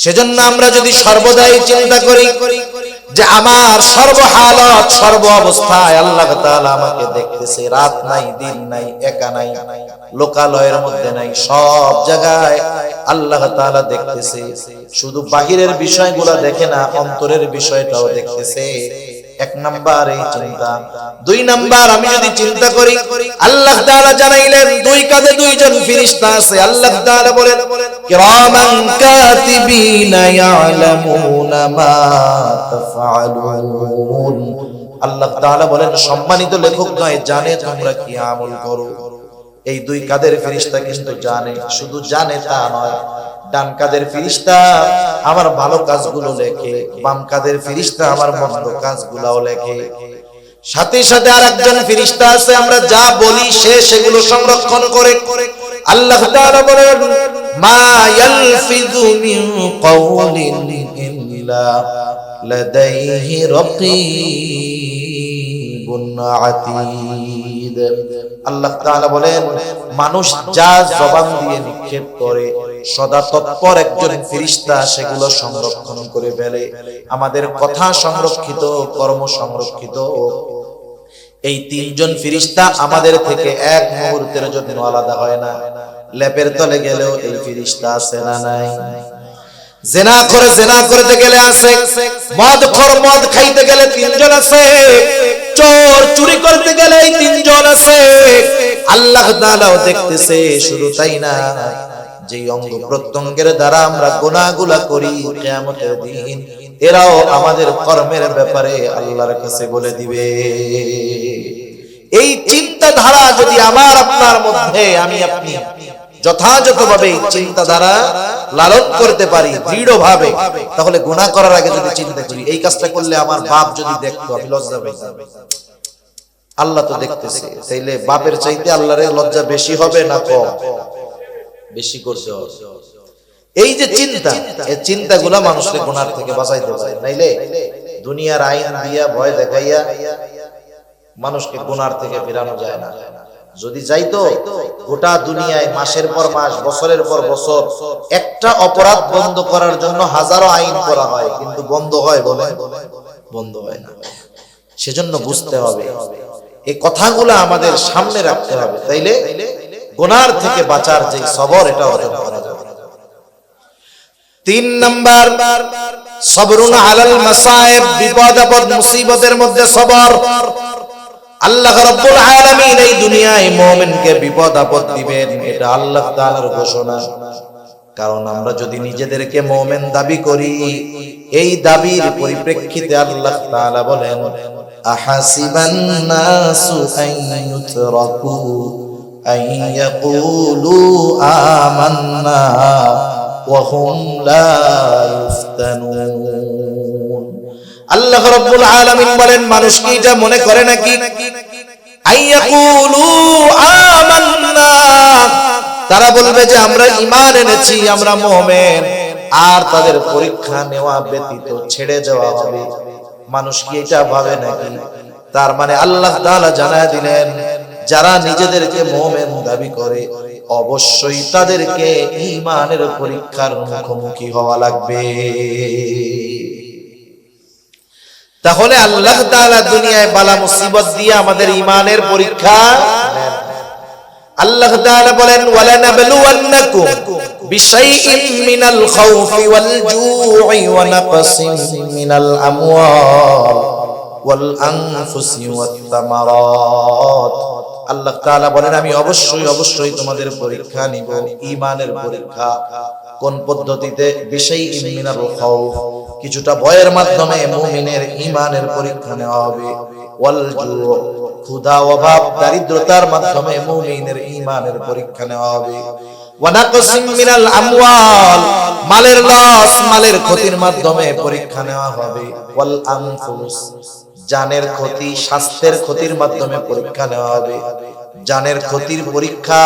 সেজন্য আমরা যদি সর্বদাই চিন্তা করি যে আমার সর্বহালত সর্ব অবস্থায় আল্লাহ তাআলা আমাকে দেখতেছে, রাত নাই দিন নাই, একা নাই, লোকালয়ের মধ্যে নাই, সব জায়গায় আল্লাহ তাআলা দেখতেছে। শুধু বাহিরের বিষয়গুলো দেখে না, অন্তরের বিষয়টাও দেখতেছে। এক নাম্বার এই চিন্তা। 2 নাম্বার, আমি যদি চিন্তা করি আল্লাহ তাআলা জানাইলেন 2 কাঁধে 2 জন ফেরেশতা আছে। আল্লাহ তাআলা বলেন কিরামান কাতিবিনা ইয়ালামুনা মা তাফআলুন। আল্লাহ তাআলা বলেন সম্মানিত লেখক নয়, জানে তোমরা কি আমল করো। এই 2 কাঁধের ফেরেশতা কিন্তু জানে, শুধু জানে তা নয়, ডান কাঁধের ফেরেশতা আমার ভালো কাজগুলো লেখে, বাম কাঁধের ফেরেশতা আমার মন্দ কাজগুলোও লেখে। সাথে সাথে আরেকজন ফেরেশতা আছে, আমরা যা বলি সে সেগুলো সংরক্ষণ করে। আল্লাহ তাআলা বলেন মা ইয়ালফিযু মিন কাওলিন ইল্লা লাদাইহি রাকীবুন আতীদ। আল্লাহ তাআলা বলেন মানুষ যা জবান দিয়ে নিক্ষেপ করে সদা তৎপর একজন ফেরেশতা সেগুলো সংরক্ষণ করে ফেলে। আমাদের কথা সংরক্ষিত, কর্ম সংরক্ষিত। এই 3 জন ফেরেশতা আমাদের থেকে এক মুহূর্তের জন্য আলাদা হয় না। লেপের তলে গেলেও এই ফেরেশতা আছে না নাই? জিনা করে জিনা করতে গেলে আছে, মদখোর মদ খাইতে গেলে 3 জন আছে, চোর চুরি করতে গেলে 3 জন আছে। আল্লাহ তাআলাও দেখতেছে। শুধু তাই না, যে অঙ্গ প্রত্যঙ্গের দ্বারা আমরা গুনাহগুলা করি কিয়ামতের দিন এরাও আমাদের কর্মের ব্যাপারে আল্লাহর কাছে বলে দিবে। এই চিন্তাধারা যদি আমার আপনার মধ্যে আমি আপনি যথাযথভাবে চিন্তাধারা লালন করতে পারি দৃঢ়ভাবে, তাহলে গুনাহ করার আগে যদি চিন্তা করি এই কাজটা করলে আমার বাপ যদি দেখতো আমি লজ্জা পেতাম। আল্লাহ তো দেখতেছে, তাইলে বাপের চাইতে আল্লাহর লজ্জা বেশি হবে না কম? বেশি করতে হবে। এই যে চিন্তা, এই চিন্তাগুলো মানুষকে গুনাহ থেকে বাঁচাইতে পারে। নাইলে দুনিয়ার আইন দিয়া ভয় দেখাইয়া মানুষকে গুনাহ থেকে ফেরানো যায় না। যদি যাইতো গোটা দুনিয়ায় মাসের পর মাস, বছরের পর বছর একটা অপরাধ বন্ধ করার জন্য হাজারো আইন করা হয়, কিন্তু বন্ধ হয় বলে? বন্ধ হয় না। সেজন্য বুঝতে হবে, এই কথাগুলো আমাদের সামনে রাখতে হবে, তাইলে গুনাহ থেকে বাঁচার যে সবর এটা অর্জন করা যাবে। 3 নাম্বার, সবরুন আলাল মাসায়েব, বিপদ আপদ মুসিবতের মধ্যে সবর। আল্লাহ রাব্বুল আলামিন এই দুনিয়ায় মুমিনকে বিপদ আপদ দিবেন, এটা আল্লাহ তাআলার ঘোষণা। কারণ আমরা যদি নিজেদেরকে মুমিন দাবি করি, এই দাবির পরিপ্রেক্ষিতে আল্লাহ তাআলা বলেন, আহাসিবান নাসু আন ইউতরাকু আন ইয়াকুলু আমান্না ওয়া হুম লা ইফতানুন। আল্লাহ রাব্বুল আলামিন বলেন, মানুষ কি এটা মনে করে নাকি আন ইয়াকুলু আমান্না, তারা বলবে যে আমরা ঈমান এনেছি, আমরা মুমিন, আর তাদের পরীক্ষা নেওয়া ব্যতীত ছেড়ে দেওয়া হবে। মানুষ কি এটা ভাবে নাকি? তার মানে আল্লাহ তাআলা জানায় দিলেন, যারা নিজেদেরকে মুমিন দাবি করে অবশ্যই তাদেরকে ঈমানের পরীক্ষার মুখোমুখি হওয়া লাগবে। তাহলে আল্লাহ তাআলা দুনিয়ায় বালা মুসিবত দিয়ে আমাদের ঈমানের পরীক্ষা নেন। আল্লাহ তাআলা বলেন, ওয়ালানাবলুওয়ান্নাকুম বিশাইইন মিনাল খাউফি ওয়াল জু'i ওয়া নাকসিন মিনাল আমওয়াল ওয়াল আনফুসি ওয়াত তামারাত। আল্লাহ তাআলা বলেন, আমি অবশ্যই তোমাদের পরীক্ষা নিব, ঈমানের পরীক্ষা। কোন পদ্ধতিতে? বিশাইইন মিনাল খাউফ, কিছুটা ভয়ের মাধ্যমে মুমিনের ঈমানের পরীক্ষা নেওয়া হবে। ওয়াল জু', ক্ষুধা, অভাব, দারিদ্রতার মাধ্যমে মুমিনের ঈমানের পরীক্ষা নেওয়া হবে। ওয়া নাকসিম মিনাল আমওয়াল, মালের লস, মালের ক্ষতির মাধ্যমে পরীক্ষা নেওয়া হবে। ওয়াল আনফুস, জানের ক্ষতি, স্বাস্থ্যের ক্ষতির মাধ্যমে পরীক্ষা নেওয়া হবে। জানের ক্ষতির পরীক্ষা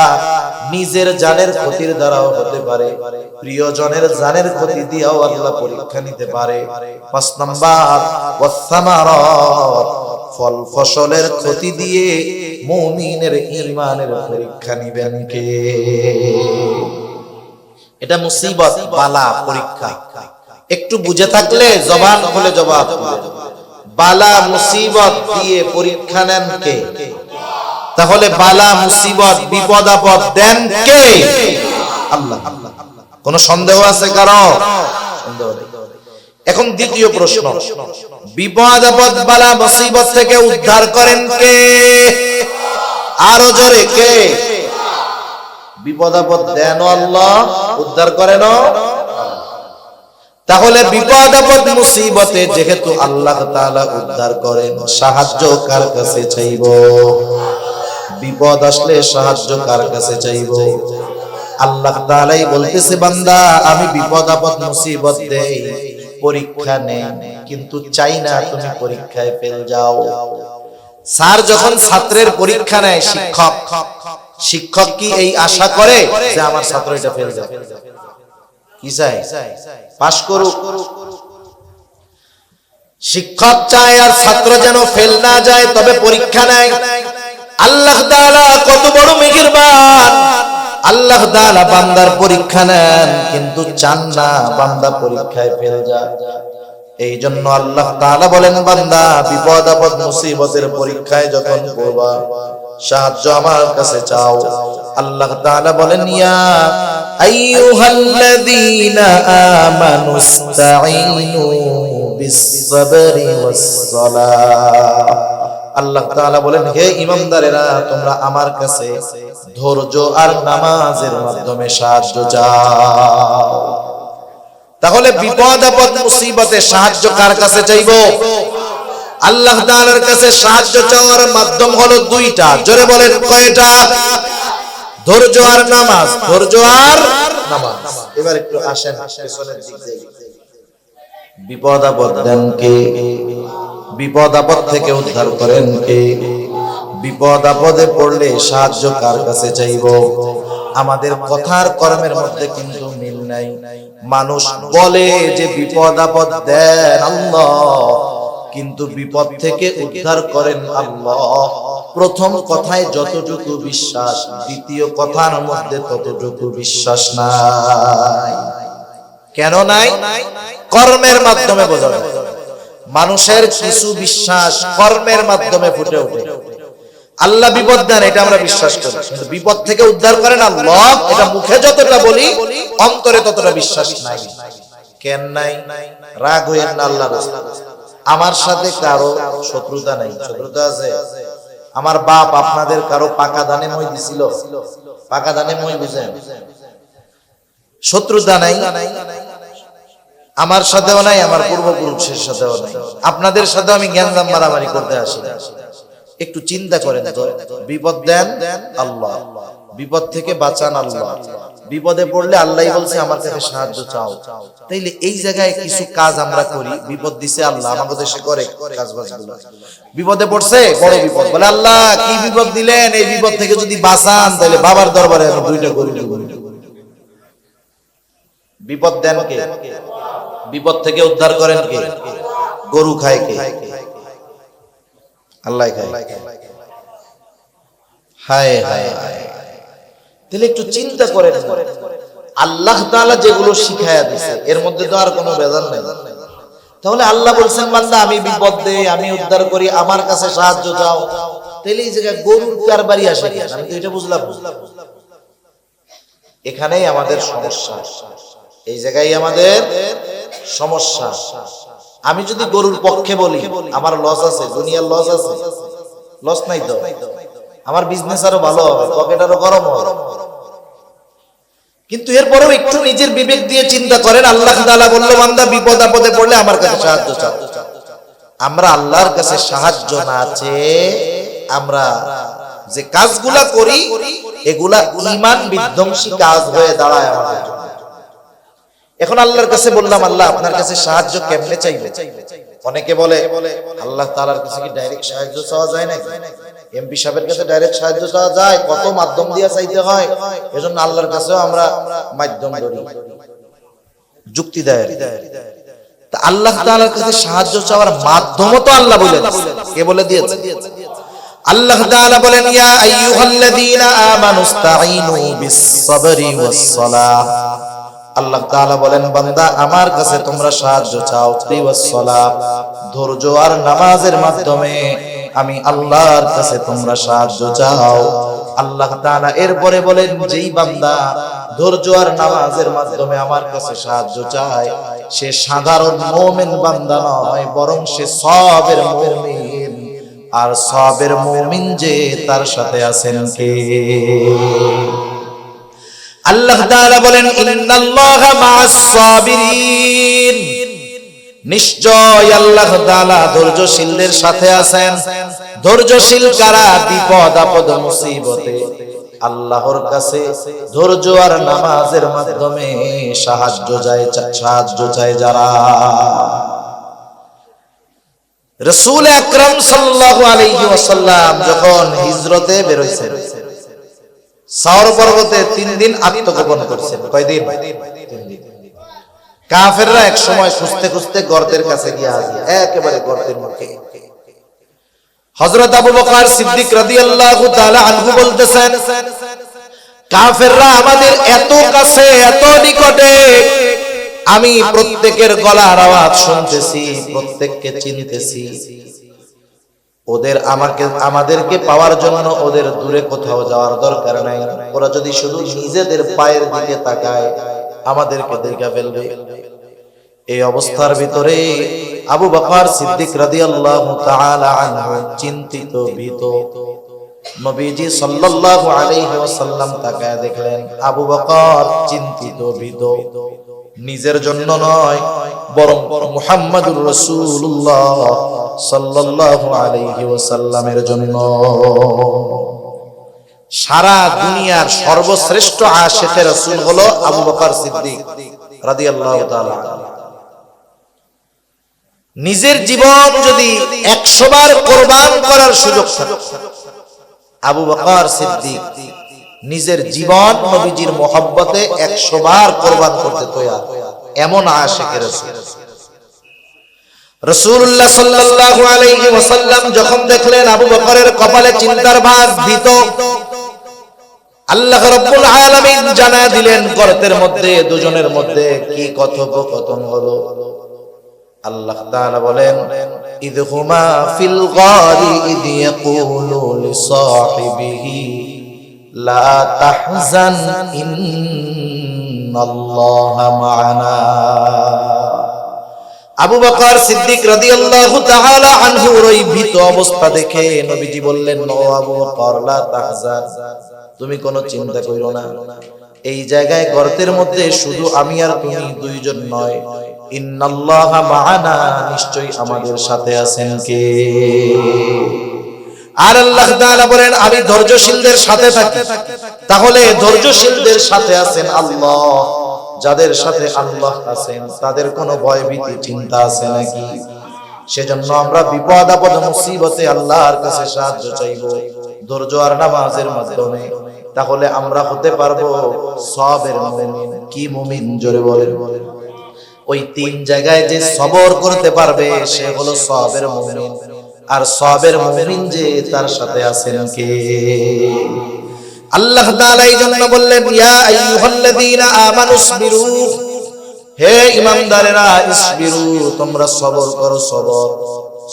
নিজের জানের ক্ষতির দ্বারাও হতে পারে, প্রিয়জনের জানের ক্ষতি দিয়েও আল্লাহ পরীক্ষা নিতে পারে। ৫ নাম্বার ওয়াস সামারাত, ফল ফসলের ক্ষতি দিয়ে মুমিনের ঈমানের পরীক্ষা নিবেন কে? এটা মুসিবত, বালা, পরীক্ষা। একটু বুঝে থাকলে জবান খুলে জবাব দিবেন। বালা মুসিবত দিয়ে পরীক্ষা নেন কে? তাহলে বালা মুসিবত বিপদ আপদ দেন কে? আল্লাহ। কোন সন্দেহ আছে কারো? সন্দেহ নেই। এখন দ্বিতীয় প্রশ্ন, বিপদ আপদ বালা মুসিবত থেকে উদ্ধার করেন কে? আরো জোরে কে? বিপদ আপদ দেন আল্লাহ, উদ্ধার করেন। তাহলে বিপদ আপদ মুসিবতে যেহেতু আল্লাহ তাআলা উদ্ধার করেন, সাহায্য কার কাছে চাইব? বিপদ আসলে সাহায্য কার কাছে চাইব? আল্লাহ তাআলাই বলতেছে, বান্দা আমি বিপদ আপদ মুসিবত দেই, পরীক্ষা নেই, কিন্তু চাই না তুমি পরীক্ষায় ফেল যাও। স্যার যখন ছাত্রের পরীক্ষা নেয়, শিক্ষক কি এই আশা করে যে আমার ছাত্র এটা ফেল যাবে? কি চাই? পাস করুক। শিক্ষক চায় আর ছাত্র যেন ফেল না যায়, তবে পরীক্ষা নেয়। আল্লাহ তাআলা কত বড় মেহেরবান! আল্লাহ তাআলা বান্দার পরীক্ষা নেন, কিন্তু চান না বান্দা পরীক্ষায় ফেল যায়। এই জন্য আল্লাহ তাআলা বলেন, বান্দা বিপদ আপদ মুসিবতের পরীক্ষায় যখন পড়বা, সাহায্য আমার কাছে চাও। আল্লাহ তাআলা বলেন, ইয়া আইয়ুহাল্লাযীনা আমানুস্তাঈনু বিস-সাবরি ওয়াস-সালাহ। আল্লাহ তাআলা বলেন, হে ঈমানদারেরা, তোমরা আমার কাছে ধৈর্য আর নামাজের মাধ্যমে সাহায্য চাও। তাহলে বিপদ আপদ মুসিবতে সাহায্য কার কাছে চাইবো? আল্লাহ তাআলার কাছে সাহায্য চাওয়ার মাধ্যম হলো দুইটা। জোরে বলেন, কয়টা? ধৈর্য আর নামাজ। ধৈর্য আর নামাজ। এবার একটু আসেন পেছনের দিক থেকে। বিপদ আপদ দেন কে? বিপদ আপদ থেকে উদ্ধার করেন কে? বিপদ আপদে পড়লে সাহায্য কার কাছে চাইবো? আমাদের কথার কর্মের মধ্যে কিন্তু মিল নাই। মানুষ বলে যে বিপদ আপদ দেন আল্লাহ, কিন্তু বিপদ থেকে উদ্ধার করেন আল্লাহ। প্রথম কথায় যতটুকু বিশ্বাস, দ্বিতীয় কথার মধ্যে ততটুকু বিশ্বাস নাই। কেন নাই? কর্মের মাধ্যমে বোঝা যায়। মানুষের কিছু বিশ্বাস কর্মের মাধ্যমে ফুটে ওঠে। আল্লাহ বিপদ দেন, এটা আমরা বিশ্বাস করি, কিন্তু বিপদ থেকে উদ্ধার করেন আল্লাহ, এটা মুখে যতটা বলি অন্তরে ততটা বিশ্বাস নাই। কেন নাই? রাগ হইেন না আল্লাহর রাস্তায়। আমার সাথে কারো শত্রুতা নাই। শত্রুতা আছে? আমার বাপ আপনাদের কারো পাকা ধানে মই দিছিল? পাকা ধানে মই বুঝেন? শত্রুতা নাই, আমার সাথেও নাই, আমার পূর্বপুরুষের সাথেও নাই, আপনাদের সাথে আমি জ্ঞানজাম মারামারি করতে আসি না। একটু চিন্তা করেন তো, বিপদ দেন আল্লাহ, বিপদ থেকে বাঁচান আল্লাহ, বিপদে পড়লে আল্লাহই বলছে আমার কাছে সাহায্য চাও। তাইলে এই জায়গায় কিছু কাজ আমরা করি, বিপদ দিছে আল্লাহ, আমাদের দেশে করে কাজবাজগুলো, বিপদে পড়ছে বড় বিপদ, বলে আল্লাহ কি বিপদ দিলেন, এই বিপদ থেকে যদি বাঁচান তাহলে বাবার দরবারে আমি 2টা গরু দেব। বিপদ দেন কে? বিপদ থেকে উদ্ধার করেন কে? গরু খায় কে? আল্লাহ খায়। হায় হায় হায়। তাহলে একটু চিন্তা করেন, আল্লাহ তাআলা যেগুলো শিখায়া দিয়েছে এর মধ্যে তো আর কোনো ভেজাল নাই। তাহলে আল্লাহ বলছেন বান্দা আমি বিপদ দেই, আমি উদ্ধার করি, আমার কাছে সাহায্য চাও। তাহলে এই জায়গায় গরুর কারবারি আসে কেন? আমি তো এটা বুঝলাম। এখানেই আমাদের সমস্যা, এই জায়গায় আমাদের সমস্যা। আমি যদি গরুর পক্ষে বলি আমার লস আছে, দুনিয়ার লস আছে, লস নাই তো, আমার বিজনেস আরো ভালো হবে, পকেট আরো গরম হবে। কিন্তু এরপরেও একটু নিজের বিবেক দিয়ে চিন্তা করেন, আল্লাহ তাআলা বলল বান্দা বিপদ আপদে পড়লে আমার কাছে সাহায্য চাও। আমরা আল্লাহর কাছে সাহায্য না চেয়ে আমরা যে কাজগুলা করি এগুলা ঈমান বিধ্বংসী কাজ হয়ে দাঁড়ায় আমাদের জন্য। এখন আল্লাহর কাছে বললাম আল্লাহ আপনার কাছে সাহায্য কেমনে চাইবে? অনেকে বলে আল্লাহ তাআলার কাছে কি ডাইরেক্ট সাহায্য চাওয়া যায় নাকি? এমপি সাহেবের কাছে ডাইরেক্ট সাহায্য চাওয়া যায়? কত মাধ্যম দিয়ে চাইতে হয়, এজন্য আল্লাহর কাছেও আমরা মাধ্যম ধরি, যুক্তি দেয়। তা আল্লাহ তাআলার কাছে সাহায্য চাওয়ার মাধ্যমও তো আল্লাহ বলে দিয়েছেন। কে বলে দিয়েছে? আল্লাহ তাআলা বলেন ইয়া আইয়ুহাল্লাযীনা আমানুস্তাঈনু বিস-সাবরি ওয়াস-সালাহ। আল্লাহ তাআলা বলেন বান্দা আমার কাছে তোমরা সাহায্য চাও ওয়াস-সালাহ, ধৈর্য আর নামাজের মাধ্যমে আমি আল্লাহর কাছে তোমরা সাহায্য চাও। আল্লাহ তাআলা এরপরে বলেন যেই বান্দা ধৈর্য আর নামাজের মাধ্যমে আমার কাছে সাহায্য চায় সে সাধারণ মুমিন বান্দা নয়, বরং সে সবের মুমিন। আর সবের মুমিন যে তার সাথে আছেন কে? আল্লাহ তাআলা বলেন ইন্নাল্লাহা মা'আস সাবিরিন, নিশ্চয় আল্লাহ তাআলা ধৈর্যশীলদের সাথে আছেন। ধৈর্যশীল কারা? বিপদ আপদ মুসিবতে আল্লাহর কাছে ধৈর্য আর নামাজের মাধ্যমে সাহায্য চায় যারা। রাসূল আকরাম সাল্লাল্লাহু আলাইহি ওয়াসাল্লাম যখন হিজরতে বের হইছেন, সাওর পর্বতে 3 দিন আত্মগোপন করছেন। কয়দিন? 3 দিন। কাফেররা এক সময় খুঁজতে খুঁজতে গর্তের কাছে গিয়ে হাজির, একেবারে গর্তের মুখে। হযরত আবু বকর সিদ্দিক রাদিয়াল্লাহু তাআলা আনহু বলতেছেন কাফেররা আমাদের এত কাছে, এত নিকটে, আমি প্রত্যেকের গলার আওয়াজ শুনতেছি, প্রত্যেককে চিনতেছি। ওদের আমাদেরকে পাওয়ার জন্য ওদের দূরে কোথাও যাওয়ার দরকার নাই। ওরা যদি শুধু নিজেদের পায়ের দিকে তাকায় আমাদেরকে দেখে ফেলবে। এই অবস্থার ভিতরে আবু বকর সিদ্দিক রাদিয়াল্লাহু তাআলা আনহু চিন্তিত, ভীত। নবীজি সাল্লাল্লাহু আলাইহি ওয়াসাল্লাম তাকায় দেখলেন আবু বকর চিন্তিত, ভীত, নিজের জন্য নয় বরং মুহাম্মাদুর রাসূলুল্লাহ সাল্লাল্লাহু আলাইহি ওয়াসাল্লামের জন্য। সারা দুনিয়ার সর্বশ্রেষ্ঠ আশিকে রাসূল হলো আবু বকর সিদ্দিক রাদিয়াল্লাহু তাআলা। নিজের জীবন যদি 100 বার কুরবান করার সুযোগ থাকে, আবু বকর সিদ্দিক নিজের জীবন নবীজির মহব্বতে 100 বার কুরবান করতে তৈয়ার, এমন আশিকে রাসূল। রাসূলুল্লাহ সাল্লাল্লাহু আলাইহি ওয়াসাল্লাম যখন দেখলেন আবু বকরের কপালে চিন্তার ভাঁজ, ভীত, আল্লাহ রাব্বুল আলামিন জানায় দিলেন গর্তের মধ্যে দুজনের মধ্যে কি কথোপকথন হলো। আল্লাহ তাআলা বলেন ইদহুমা ফিল গারি ইদ ইয়াকুলু লিসাহিবিহি লা তাহজান ইন্নাল্লাহা মা'ানা। আবু বকর সিদ্দিক রাদিয়াল্লাহু তাআলা আনহুর ওই ভীত অবস্থা দেখে নবীজি বললেন ও আবু বকর লা তাহজান, তুমি কোনো চিন্তা কইরো না, এই জায়গায় গর্তের মধ্যে শুধু আমি আর তুমি দুইজন নয়, ইন্নাল্লাহা মা'ানা, নিশ্চয়ই আমাদের সাথে আছেন কে? আর আল্লাহ তাআলা বলেন আমি ধৈর্যশীলদের সাথে থাকি। তাহলে ধৈর্যশীলদের সাথে আছেন আল্লাহ। যাদের সাথে আল্লাহ আছেন তাদের কোনো ভয় ভীতি চিন্তা আছে নাকি? সেজন্য আমরা বিপদ আপদ মুসিবতে আল্লাহর কাছে সাহায্য চাইব ধৈর্য আর নামাজের মাধ্যমে। তাহলে আমরা হতে পারবো সবের মুমিন। কি মুমিন? জোরে বলেন। ওই তিন জায়গায় যে সবর করতে পারবে সে হলো সবের মুমিন। আর সবের মুমিন যে তার সাথে আছেন কে? আল্লাহ তাআলা এই জন্য বললেন ইয়া আইয়ুহাল্লাযীনা আমানুসবিরু, হে ঈমানদারেরা ইসবিরু, তোমরা সবর করো। সবর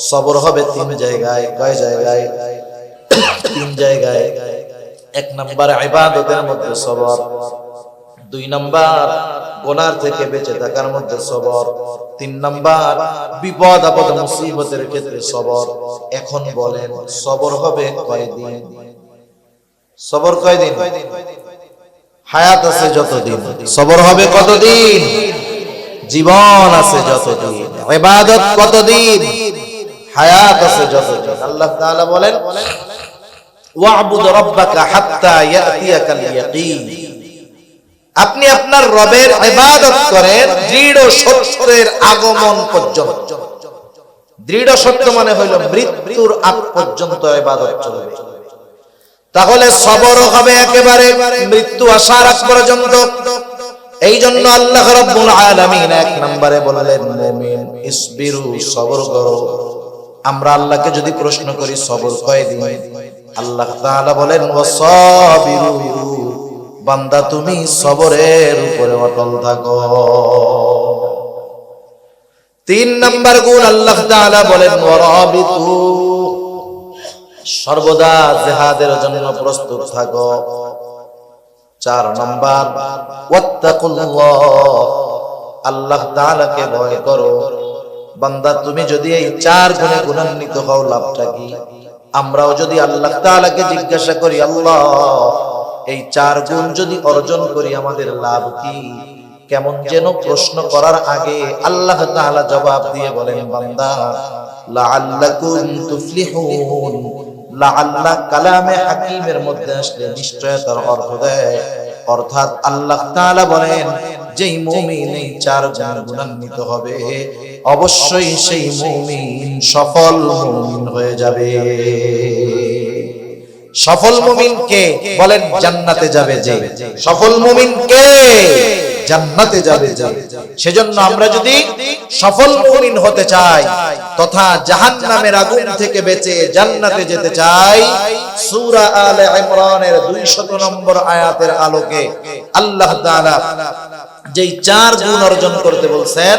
সবর হবে তিন জায়গায়। কয় জায়গায়? তিন জায়গায়। এক নাম্বার ইবাদতের মধ্যে সবর, দুই নাম্বার গুনাহ থেকে বেঁচে থাকার মধ্যে সবর, তিন নাম্বার বিপদ আপদ মুসিবতের ক্ষেত্রে সবর। এখন বলেন সবর হবে কয়দিন? সবর কয়দিন? হায়াত আছে যতদিন। সবর হবে কতদিন? জীবন আছে যতদিন। ইবাদত কতদিন? হায়াত আছে যতদিন। আল্লাহ তাআলা বলেন ওয়া'বুদ রাব্বাকা হাত্তা ইয়াতিয়াকাল ইয়াকিন, আপনি আপনার রবের ইবাদত করেন দৃঢ় সত্যের আগমন পর্যন্ত। দৃঢ় সত্য মানে হইল মৃত্যুর আগ পর্যন্ত ইবাদত চলবে। তাহলে সবর হবে একেবারে মৃত্যু আসার আগ পর্যন্ত। এই জন্য আল্লাহ রাব্বুল আলামিন এক নম্বরে বললেন মুমিন ইসবিরু, সবর করো। আমরা আল্লাহকে যদি প্রশ্ন করি সবর কয়দিন, আল্লাহ তাআলা বলেন ওয়াসাবিরু, বান্দা তুমি সবরের উপরে অটল থাকো। তিন নাম্বার গুণ আল্লাহ তাআলা বলেন ওয়ারাবিতু, সর্বদা জিহাদের জন্য প্রস্তুত থাকো। চার নাম্বার ওয়াত্তাকুল্লাহ, আল্লাহ তাআলাকে ভয় করো। বান্দা তুমি যদি এই চার গুণে গুণান্বিত হও লাভটা কি? আমরাও যদি আল্লাহ তাআলাকে জিজ্ঞাসা করি আল্লাহ এই চার গুণ যদি অর্জন করি আমাদের লাভ কি? কেমন যেন প্রশ্ন করার আগে আল্লাহ তাআলা জবাব দিয়ে বলেন বান্দা লাআল্লাকুম তুফলিহুন। লাআল্লা কালামে হাকিমের মধ্যে আসলে নিশ্চয়তার অর্থ দেয়, অর্থাৎ আল্লাহ তাআলা বলেন যেই মুমিন এই চার গুণে গুণান্বিত হবে অবশ্যই সেই মুমিন সফল মুমিন হয়ে যাবে। সফল মুমিন কে? বলেন জান্নাতে যাবে যে। সফল মুমিন কে? জান্নাতে যাবে যে। সেজন্য আমরা যদি সফল মুমিন হতে চাই তথা জাহান্নামের আগুন থেকে বেঁচে জান্নাতে যেতে চাই, সূরা আলে ইমরানের 200 নম্বর আয়াতের আলোকে আল্লাহ তাআলা যেই চার গুণ অর্জন করতে বলছেন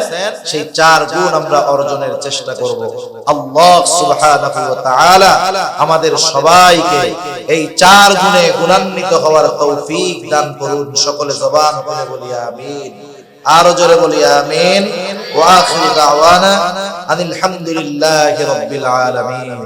সেই চার গুণ আমরা অর্জনের চেষ্টা করব। আল্লাহ সুবহানাহু ওয়া তাআলা আমাদের সবাইকে এই চার গুণে গুণান্বিত হওয়ার তৌফিক দান করুন। সকলে জবান খুলে বলি আমিন। আরো জোরে বলি আমিন। ওয়া আখিরু দাওয়ানা আনিল হামদুলিল্লাহি রাব্বিল আলামিন।